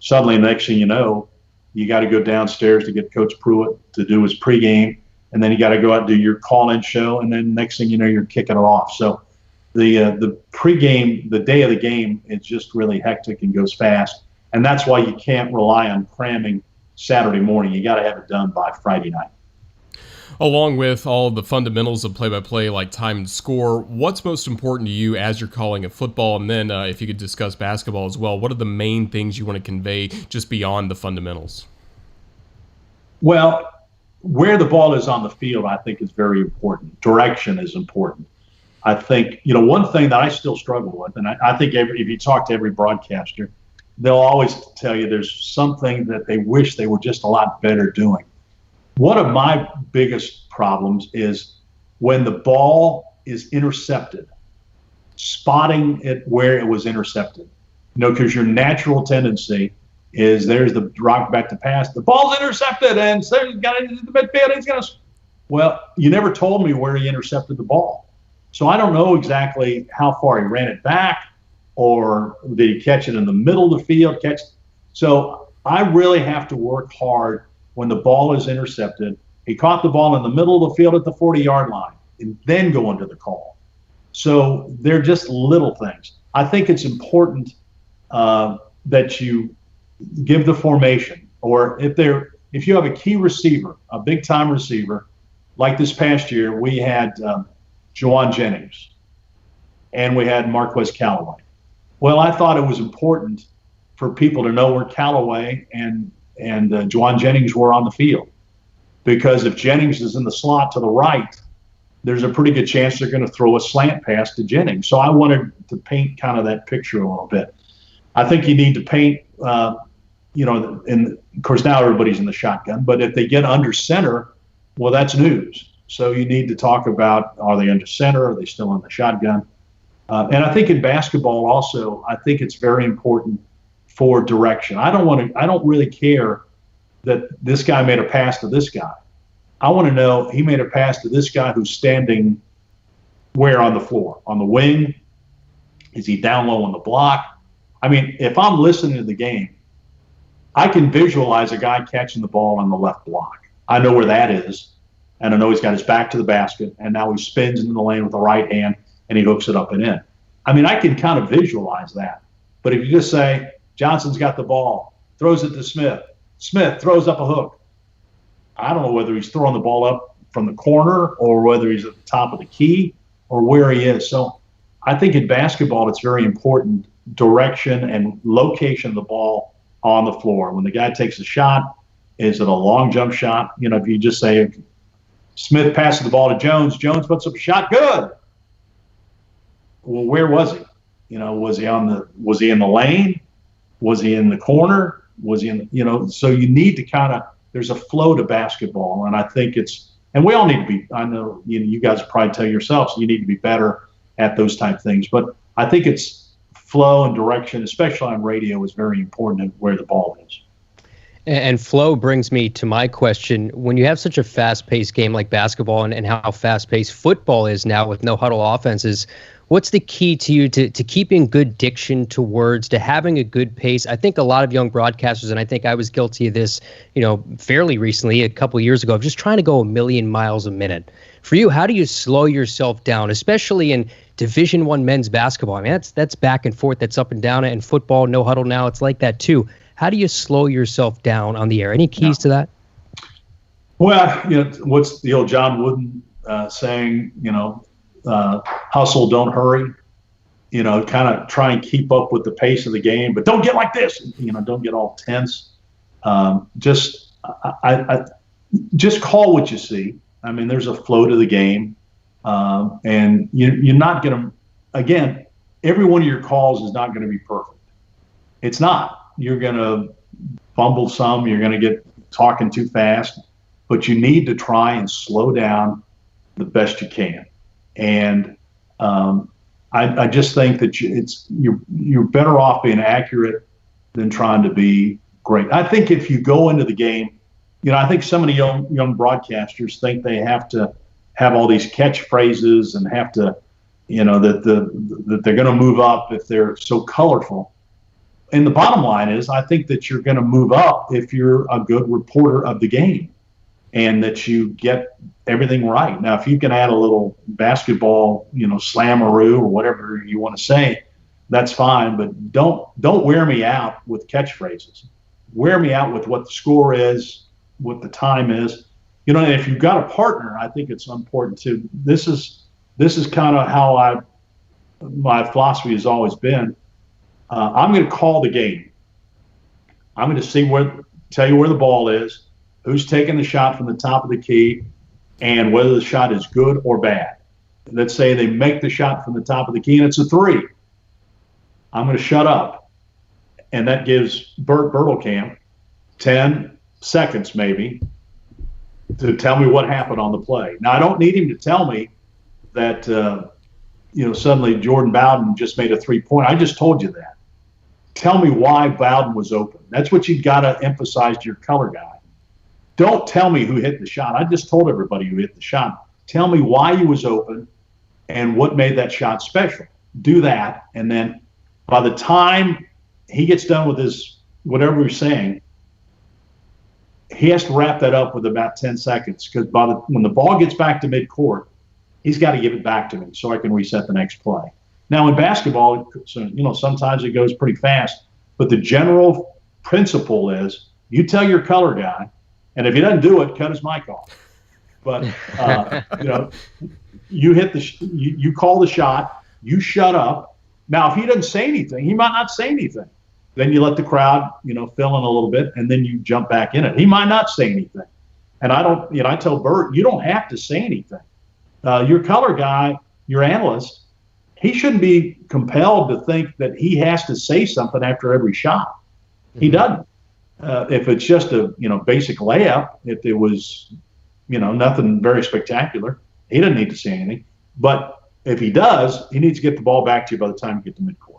suddenly, next thing you know, you got to go downstairs to get Coach Pruitt to do his pregame. And then you got to go out and do your call-in show. And then next thing you know, you're kicking it off. So the pregame, the day of the game, it's just really hectic and goes fast. And that's why you can't rely on cramming Saturday morning. You got to have it done by Friday night. Along with all the fundamentals of play-by-play like time and score, what's most important to you as you're calling a football? And then if you could discuss basketball as well, what are the main things you want to convey just beyond the fundamentals? Well, where the ball is on the field, I think, is very important. Direction is important. I think, one thing that I still struggle with, and I think if you talk to every broadcaster, they'll always tell you there's something that they wish they were just a lot better doing. One of my biggest problems is when the ball is intercepted, spotting it where it was intercepted. Because your natural tendency is there's the drop back to pass. The ball's intercepted, and so he's got it in the midfield. Well, you never told me where he intercepted the ball. So I don't know exactly how far he ran it back, or did he catch it in the middle of the field? So I really have to work hard when the ball is intercepted. He caught the ball in the middle of the field at the 40-yard line and then go into the call. So they're just little things. I think it's important that you give the formation, or if you have a key receiver, a big-time receiver, like this past year, we had Juwan Jennings and we had Marquez Callaway. Well, I thought it was important for people to know where Callaway and Juwan Jennings were on the field, because if Jennings is in the slot to the right, there's a pretty good chance they're going to throw a slant pass to Jennings. So I wanted to paint kind of that picture a little bit. I think you need to paint, and of course now everybody's in the shotgun, but if they get under center, well, that's news. So you need to talk about, are they under center? Are they still in the shotgun? And I think in basketball also, I think it's very important for direction. I don't really care that this guy made a pass to this guy. I want to know he made a pass to this guy who's standing where on the floor? On the wing? Is he down low on the block? I mean, if I'm listening to the game, I can visualize a guy catching the ball on the left block. I know where that is, and I know he's got his back to the basket, and now he spins into the lane with the right hand, and he hooks it up and in. I mean, I can kind of visualize that. But if you just say, Johnson's got the ball, throws it to Smith, Smith throws up a hook, I don't know whether he's throwing the ball up from the corner or whether he's at the top of the key or where he is. So I think in basketball, it's very important, direction and location of the ball on the floor. When the guy takes a shot, is it a long jump shot? You know, if you just say Smith passes the ball to Jones, Jones puts up a shot, good. Well, where was he? You know, was he in the lane? Was he in the corner? Was he in, so you need to kind of, there's a flow to basketball. And I think and we all need to be, I know you guys probably tell yourselves, you need to be better at those type of things. But I think it's flow and direction, especially on radio, is very important in where the ball is. And flow brings me to my question. When you have such a fast-paced game like basketball and how fast-paced football is now with no huddle offenses, what's the key to you to keeping good diction to words, to having a good pace? I think a lot of young broadcasters, and I think I was guilty of this, fairly recently, a couple of years ago, of just trying to go a million miles a minute. For you, how do you slow yourself down, especially in Division I men's basketball? I mean, that's back and forth, that's up and down. And football, no huddle now, it's like that too. How do you slow yourself down on the air? Any keys to that? Well, what's the old John Wooden saying, hustle, don't hurry, kind of try and keep up with the pace of the game, but don't get like this, don't get all tense. Just call what you see. I mean, there's a flow to the game. And you're not going to, again, every one of your calls is not going to be perfect. It's not. You're going to fumble some, you're going to get talking too fast, but you need to try and slow down the best you can. And I just think that you're better off being accurate than trying to be great. I think if you go into the game, I think some of the young broadcasters think they have to have all these catchphrases and have to, that they're going to move up if they're so colorful. And the bottom line is, I think that you're going to move up if you're a good reporter of the game and that you get everything right. Now, if you can add a little basketball, slammeroo or whatever you want to say, that's fine. But don't wear me out with catchphrases. Wear me out with what the score is, what the time is. And if you've got a partner, I think it's important too. This is kind of how my philosophy has always been. I'm going to call the game. I'm going to tell you where the ball is, who's taking the shot from the top of the key, and whether the shot is good or bad. Let's say they make the shot from the top of the key and it's a three. I'm going to shut up. And that gives Bert Bertelkamp 10 seconds maybe to tell me what happened on the play. Now, I don't need him to tell me that, suddenly Jordan Bowden just made a three-pointer. I just told you that. Tell me why Bowden was open. That's what you've got to emphasize to your color guy. Don't tell me who hit the shot. I just told everybody who hit the shot. Tell me why he was open and what made that shot special. Do that, and then by the time he gets done with his whatever he's saying, he has to wrap that up with about 10 seconds, because when the ball gets back to midcourt, he's got to give it back to me so I can reset the next play. Now in basketball, sometimes it goes pretty fast, but the general principle is you tell your color guy, and if he doesn't do it, cut his mic off. But you hit you call the shot, you shut up. Now if he doesn't say anything, he might not say anything. Then you let the crowd, fill in a little bit, and then you jump back in it. He might not say anything. And I tell Bert, you don't have to say anything. Your color guy, your analyst, he shouldn't be compelled to think that he has to say something after every shot. Mm-hmm. He doesn't. If it's just a, basic layup, if it was, nothing very spectacular, he doesn't need to say anything. But if he does, he needs to get the ball back to you by the time you get to midcourt.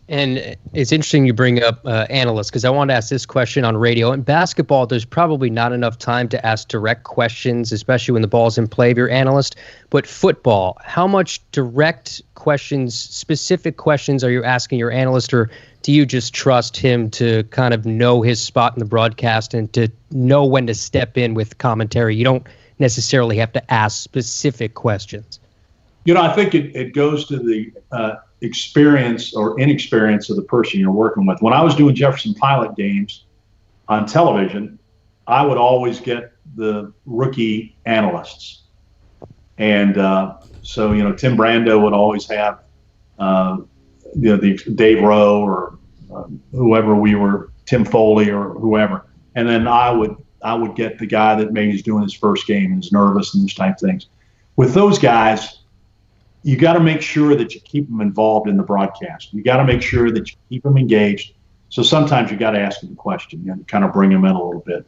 And it's interesting you bring up analysts, because I wanted to ask this question on radio. In basketball, there's probably not enough time to ask direct questions, especially when the ball's in play of your analyst. But football, how much direct questions, specific questions are you asking your analyst, or do you just trust him to kind of know his spot in the broadcast and to know when to step in with commentary? You don't necessarily have to ask specific questions. I think it goes to the experience or inexperience of the person you're working with. When I was doing Jefferson Pilot games on television, I would always get the rookie analysts. And so, Tim Brando would always have, the Dave Rowe or whoever we were, Tim Foley or whoever. And then I would get the guy that maybe is doing his first game and is nervous and those type of things. With those guys, you got to make sure that you keep them involved in the broadcast. You got to make sure that you keep them engaged. So sometimes you got to ask them a question and kind of bring them in a little bit.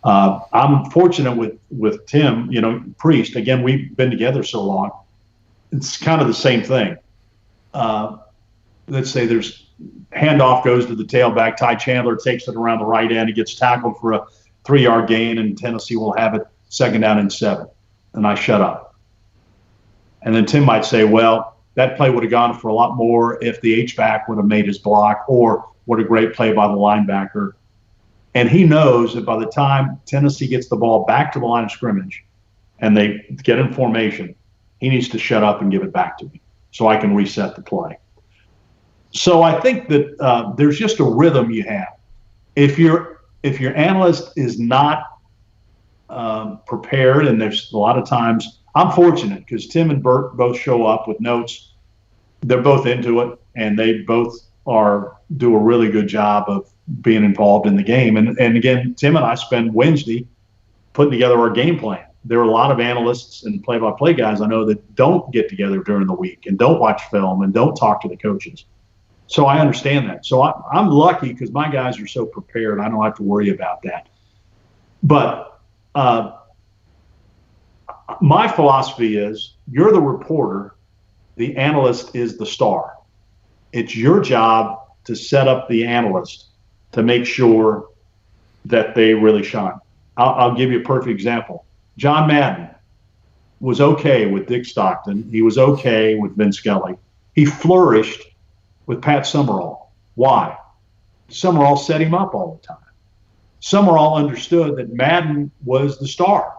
I'm fortunate with Tim, Priest. Again, we've been together so long. It's kind of the same thing. Let's say there's handoff goes to the tailback. Ty Chandler takes it around the right end. He gets tackled for a 3-yard gain, and Tennessee will have it 2nd down and 7. And I shut up. And then Tim might say, well, that play would have gone for a lot more if the H-back would have made his block, or what a great play by the linebacker. And he knows that by the time Tennessee gets the ball back to the line of scrimmage and they get in formation, he needs to shut up and give it back to me so I can reset the play. So I think that there's just a rhythm you have. If your analyst is not prepared, and there's a lot of times – I'm fortunate because Tim and Bert both show up with notes. They're both into it, and they both do a really good job of being involved in the game. And again, Tim and I spend Wednesday putting together our game plan. There are a lot of analysts and play-by-play guys I know that don't get together during the week and don't watch film and don't talk to the coaches. So I understand that. So I'm lucky because my guys are so prepared. I don't have to worry about that. But my philosophy is you're the reporter, the analyst is the star. It's your job to set up the analyst to make sure that they really shine. I'll give you a perfect example. John Madden was okay with Dick Stockton. He was okay with Vin Scully. He flourished with Pat Summerall. Why? Summerall set him up all the time. Summerall understood that Madden was the star.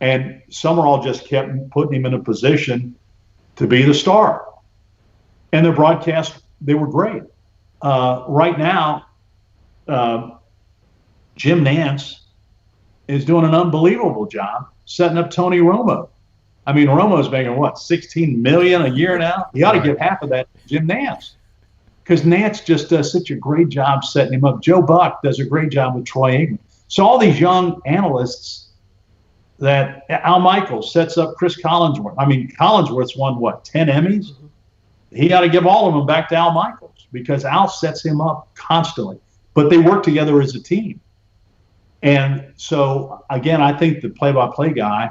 And Summerall just kept putting him in a position to be the star. And their broadcasts, they were great. Right now, Jim Nantz is doing an unbelievable job setting up Tony Romo. I mean, Romo's making $16 million a year now? He ought to give half of that to Jim Nantz, because Nantz just does such a great job setting him up. Joe Buck does a great job with Troy Aikman. So all these young analysts that Al Michaels sets up Chris Collinsworth. I mean, Collinsworth's won 10 Emmys? He ought to give all of them back to Al Michaels, because Al sets him up constantly. But they work together as a team. And so, again, I think the play-by-play guy,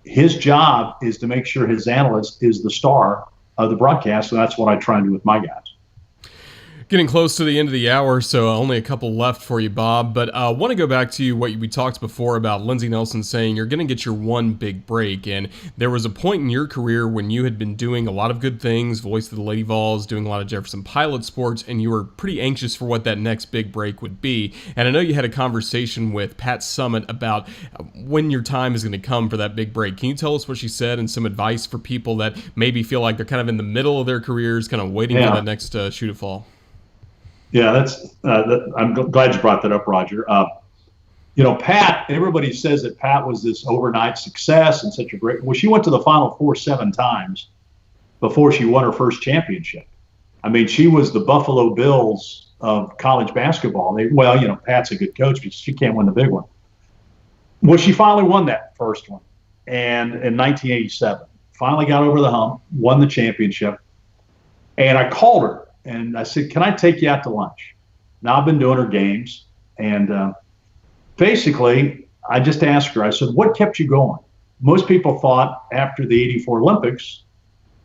his job is to make sure his analyst is the star of the broadcast, and that's what I try and do with my guys. Getting close to the end of the hour, so only a couple left for you, Bob. But I want to go back to what we talked before about Lindsey Nelson saying you're going to get your one big break. And there was a point in your career when you had been doing a lot of good things, voice of the Lady Vols, doing a lot of Jefferson Pilot sports, and you were pretty anxious for what that next big break would be. And I know you had a conversation with Pat Summit about when your time is going to come for that big break. Can you tell us what she said and some advice for people that maybe feel like they're kind of in the middle of their careers, kind of waiting for that next shoe to fall? Yeah, I'm glad you brought that up, Roger. Pat, everybody says that Pat was this overnight success and such a great. Well, she went to the Final Four 7 times before she won her first championship. I mean, she was the Buffalo Bills of college basketball. Pat's a good coach, but she can't win the big one. Well, she finally won that first one, and in 1987, finally got over the hump, won the championship, and I called her. And I said, can I take you out to lunch? Now, I've been doing her games. And basically, I just asked her, I said, what kept you going? Most people thought after the 84 Olympics,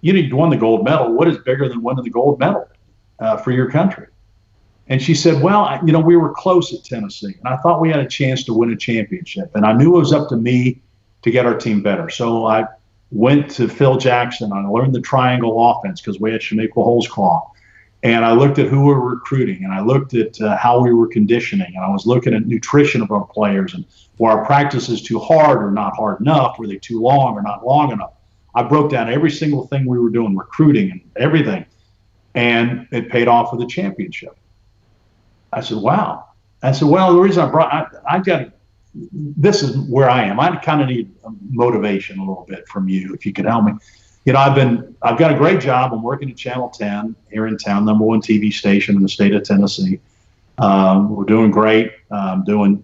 you won the gold medal. What is bigger than winning the gold medal for your country? And she said, well, we were close at Tennessee. And I thought we had a chance to win a championship. And I knew it was up to me to get our team better. So I went to Phil Jackson. I learned the triangle offense because we had Shaniqua Holzclaw. And I looked at who we were recruiting, and I looked at how we were conditioning, and I was looking at nutrition of our players, and were our practices too hard or not hard enough? Were they too long or not long enough? I broke down every single thing we were doing, recruiting and everything, and it paid off with a championship. I said, wow. I said, well, the reason this is where I am. I kind of need motivation a little bit from you, if you could help me. I've got a great job. I'm working at Channel 10 here in town, #1 TV station in the state of Tennessee. We're doing great. I'm doing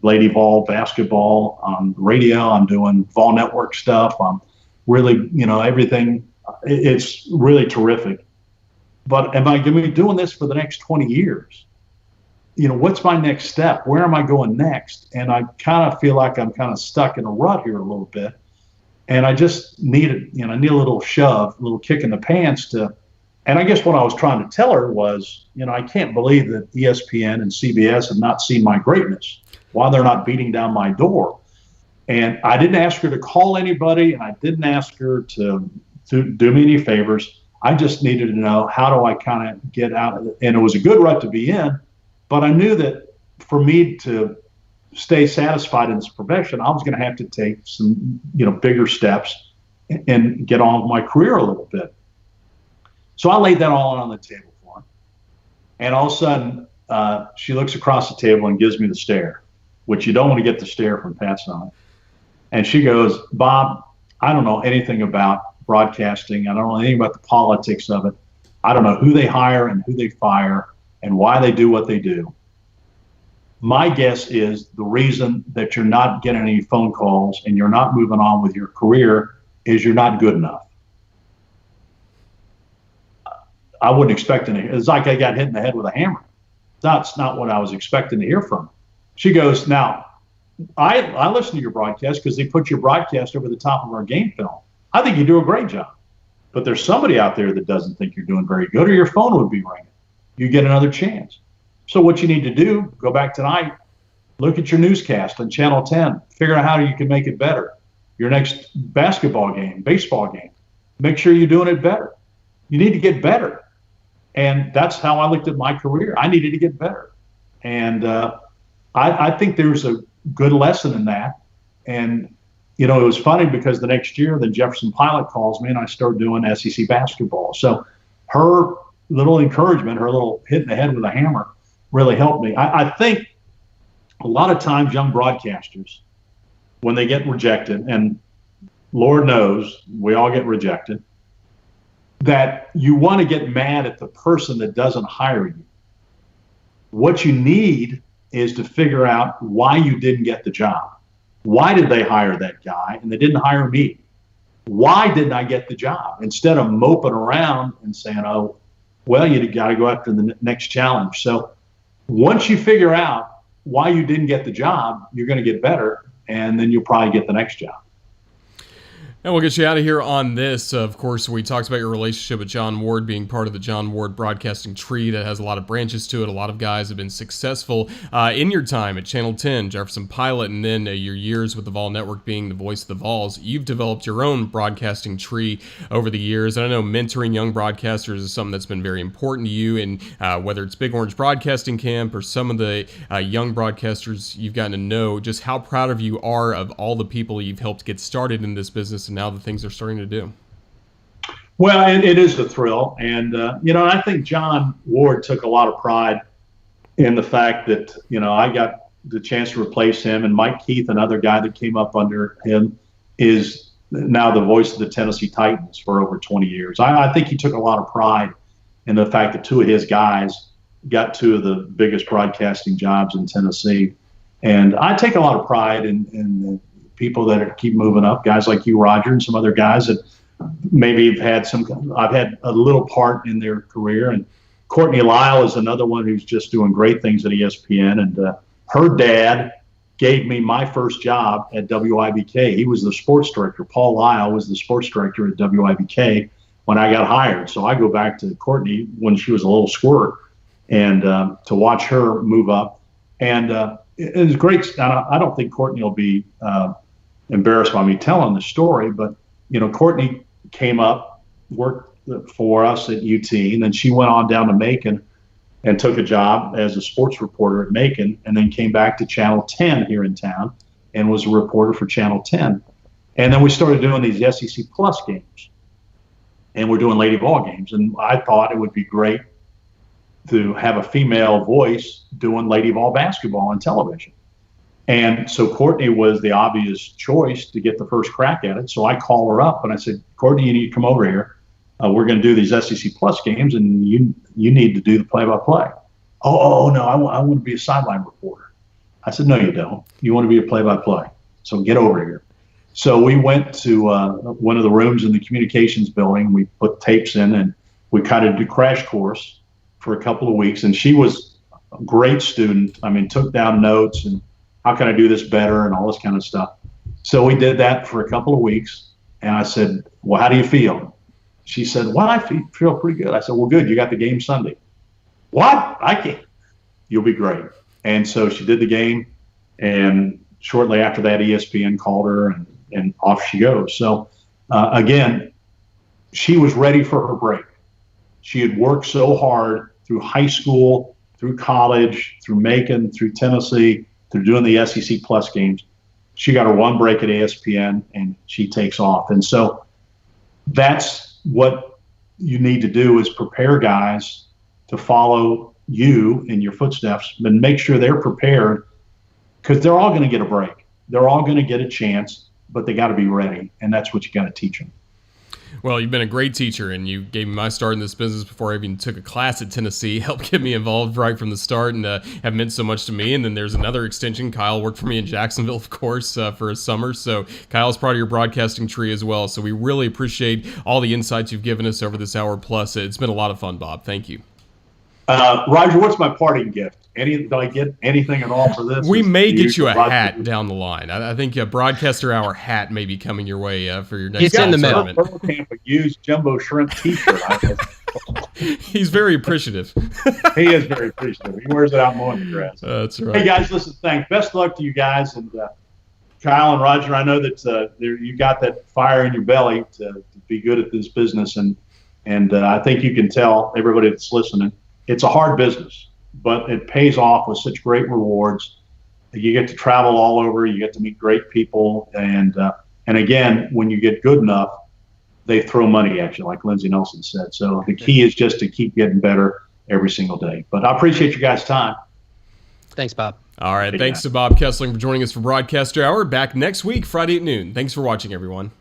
Lady Vol basketball on radio. I'm doing Vol Network stuff. I'm really, everything. It's really terrific. But am I going to be doing this for the next 20 years? What's my next step? Where am I going next? And I kind of feel like I'm kind of stuck in a rut here a little bit. And I just needed, I need a little shove, a little kick in the pants and I guess what I was trying to tell her was, I can't believe that ESPN and CBS have not seen my greatness while they're not beating down my door. And I didn't ask her to call anybody, and I didn't ask her to do me any favors. I just needed to know, how do I kind of get out of it? And it was a good rut to be in, but I knew that for me to stay satisfied in this profession, I was going to have to take some, bigger steps and get on with my career a little bit. So I laid that all on the table for her. And all of a sudden, she looks across the table and gives me the stare, which you don't want to get the stare from Pat Summit. And she goes, Bob, I don't know anything about broadcasting. I don't know anything about the politics of it. I don't know who they hire and who they fire and why they do what they do. My guess is the reason that you're not getting any phone calls and you're not moving on with your career is you're not good enough. I wouldn't expect anything. It's like I got hit in the head with a hammer. That's not what I was expecting to hear from her. She goes, now, I listen to your broadcast because they put your broadcast over the top of our game film. I think you do a great job. But there's somebody out there that doesn't think you're doing very good, or your phone would be ringing. You get another chance. So what you need to do, go back tonight, look at your newscast on Channel 10, figure out how you can make it better. Your next basketball game, baseball game, make sure you're doing it better. You need to get better. And that's how I looked at my career. I needed to get better. And I think there's a good lesson in that. And, it was funny because the next year, the Jefferson Pilot calls me and I start doing SEC basketball. So her little encouragement, her little hit in the head with a hammer really helped me. I think a lot of times young broadcasters, when they get rejected, and Lord knows we all get rejected, that you want to get mad at the person that doesn't hire you. What you need is to figure out why you didn't get the job. Why did they hire that guy and they didn't hire me? Why didn't I get the job? Instead of moping around and saying, oh, well, you got to go after the next challenge. So once you figure out why you didn't get the job, you're going to get better, and then you'll probably get the next job. And we'll get you out of here on this. Of course, we talked about your relationship with John Ward being part of the John Ward broadcasting tree that has a lot of branches to it. A lot of guys have been successful in your time at Channel 10, Jefferson Pilot, and then your years with the Vol Network being the voice of the Vols. You've developed your own broadcasting tree over the years. And I know mentoring young broadcasters is something that's been very important to you. And whether it's Big Orange Broadcasting Camp or some of the young broadcasters you've gotten to know, just how proud of you are of all the people you've helped get started in this business and now the things they're starting to do. Well, it is a thrill. And, I think John Ward took a lot of pride in the fact that, I got the chance to replace him, and Mike Keith, another guy that came up under him, is now the voice of the Tennessee Titans for over 20 years. I think he took a lot of pride in the fact that two of his guys got two of the biggest broadcasting jobs in Tennessee. And I take a lot of pride in the people that keep moving up, guys like you, Roger, and some other guys that maybe I've had a little part in their career. And Courtney Lyle is another one who's just doing great things at ESPN. And her dad gave me my first job at WIBK. He was the sports director. Paul Lyle was the sports director at WIBK when I got hired. So I go back to Courtney when she was a little squirt, and to watch her move up. And it was great. I don't think Courtney will be embarrassed by me telling the story, but Courtney came up, worked for us at UT, and then she went on down to Macon and took a job as a sports reporter at Macon, and then came back to Channel 10 here in town and was a reporter for Channel 10. And then we started doing these SEC Plus games, and we're doing Lady Vol games. And I thought it would be great to have a female voice doing Lady Vol basketball on television. And so Courtney was the obvious choice to get the first crack at it. So I call her up and I said, Courtney, you need to come over here. We're going to do these SEC Plus games, and you need to do the play-by-play. Oh no, I want to be a sideline reporter. I said, no, you don't. You want to be a play-by-play. So get over here. So we went to one of the rooms in the communications building. We put tapes in, and we kind of did crash course for a couple of weeks. And she was a great student. I mean, took down notes and how can I do this better and all this kind of stuff. So we did that for a couple of weeks. And I said, well, how do you feel? She said, well, I feel pretty good. I said, well, good. You got the game Sunday. What? I can't. You'll be great. And so she did the game. And shortly after that, ESPN called her, and off she goes. So, again, she was ready for her break. She had worked so hard through high school, through college, through Macon, through Tennessee, through doing the SEC Plus games. She got her one break at ESPN, and she takes off. And so that's what you need to do, is prepare guys to follow you in your footsteps, and make sure they're prepared, because they're all going to get a break. They're all going to get a chance, but they got to be ready, and that's what you got to teach them. Well, you've been a great teacher, and you gave me my start in this business before I even took a class at Tennessee. Helped get me involved right from the start, and have meant so much to me. And then there's another extension. Kyle worked for me in Jacksonville, of course, for a summer. So Kyle's part of your broadcasting tree as well. So we really appreciate all the insights you've given us over this hour plus. It's been a lot of fun, Bob. Thank you. Roger, what's my parting gift? Do I get anything at all for this? We may get you a hat down the line. I think a Broadcaster Hour hat may be coming your way for your next tournament. It's in the mail. Camp a used Jumbo Shrimp T-shirt. He's very appreciative. He is very appreciative. He wears it out mowing the grass. That's right. Hey, guys, listen, thanks. Best luck to you guys. And Kyle and Roger, I know that you got that fire in your belly to be good at this business. And I think you can tell everybody that's listening, it's a hard business, but it pays off with such great rewards. You get to travel all over. You get to meet great people. And again, when you get good enough, they throw money at you, like Lindsey Nelson said. So the key is just to keep getting better every single day. But I appreciate you guys' time. Thanks, Bob. All right. Thanks to Bob Kesling for joining us for Broadcaster Hour. Back next week, Friday at noon. Thanks for watching, everyone.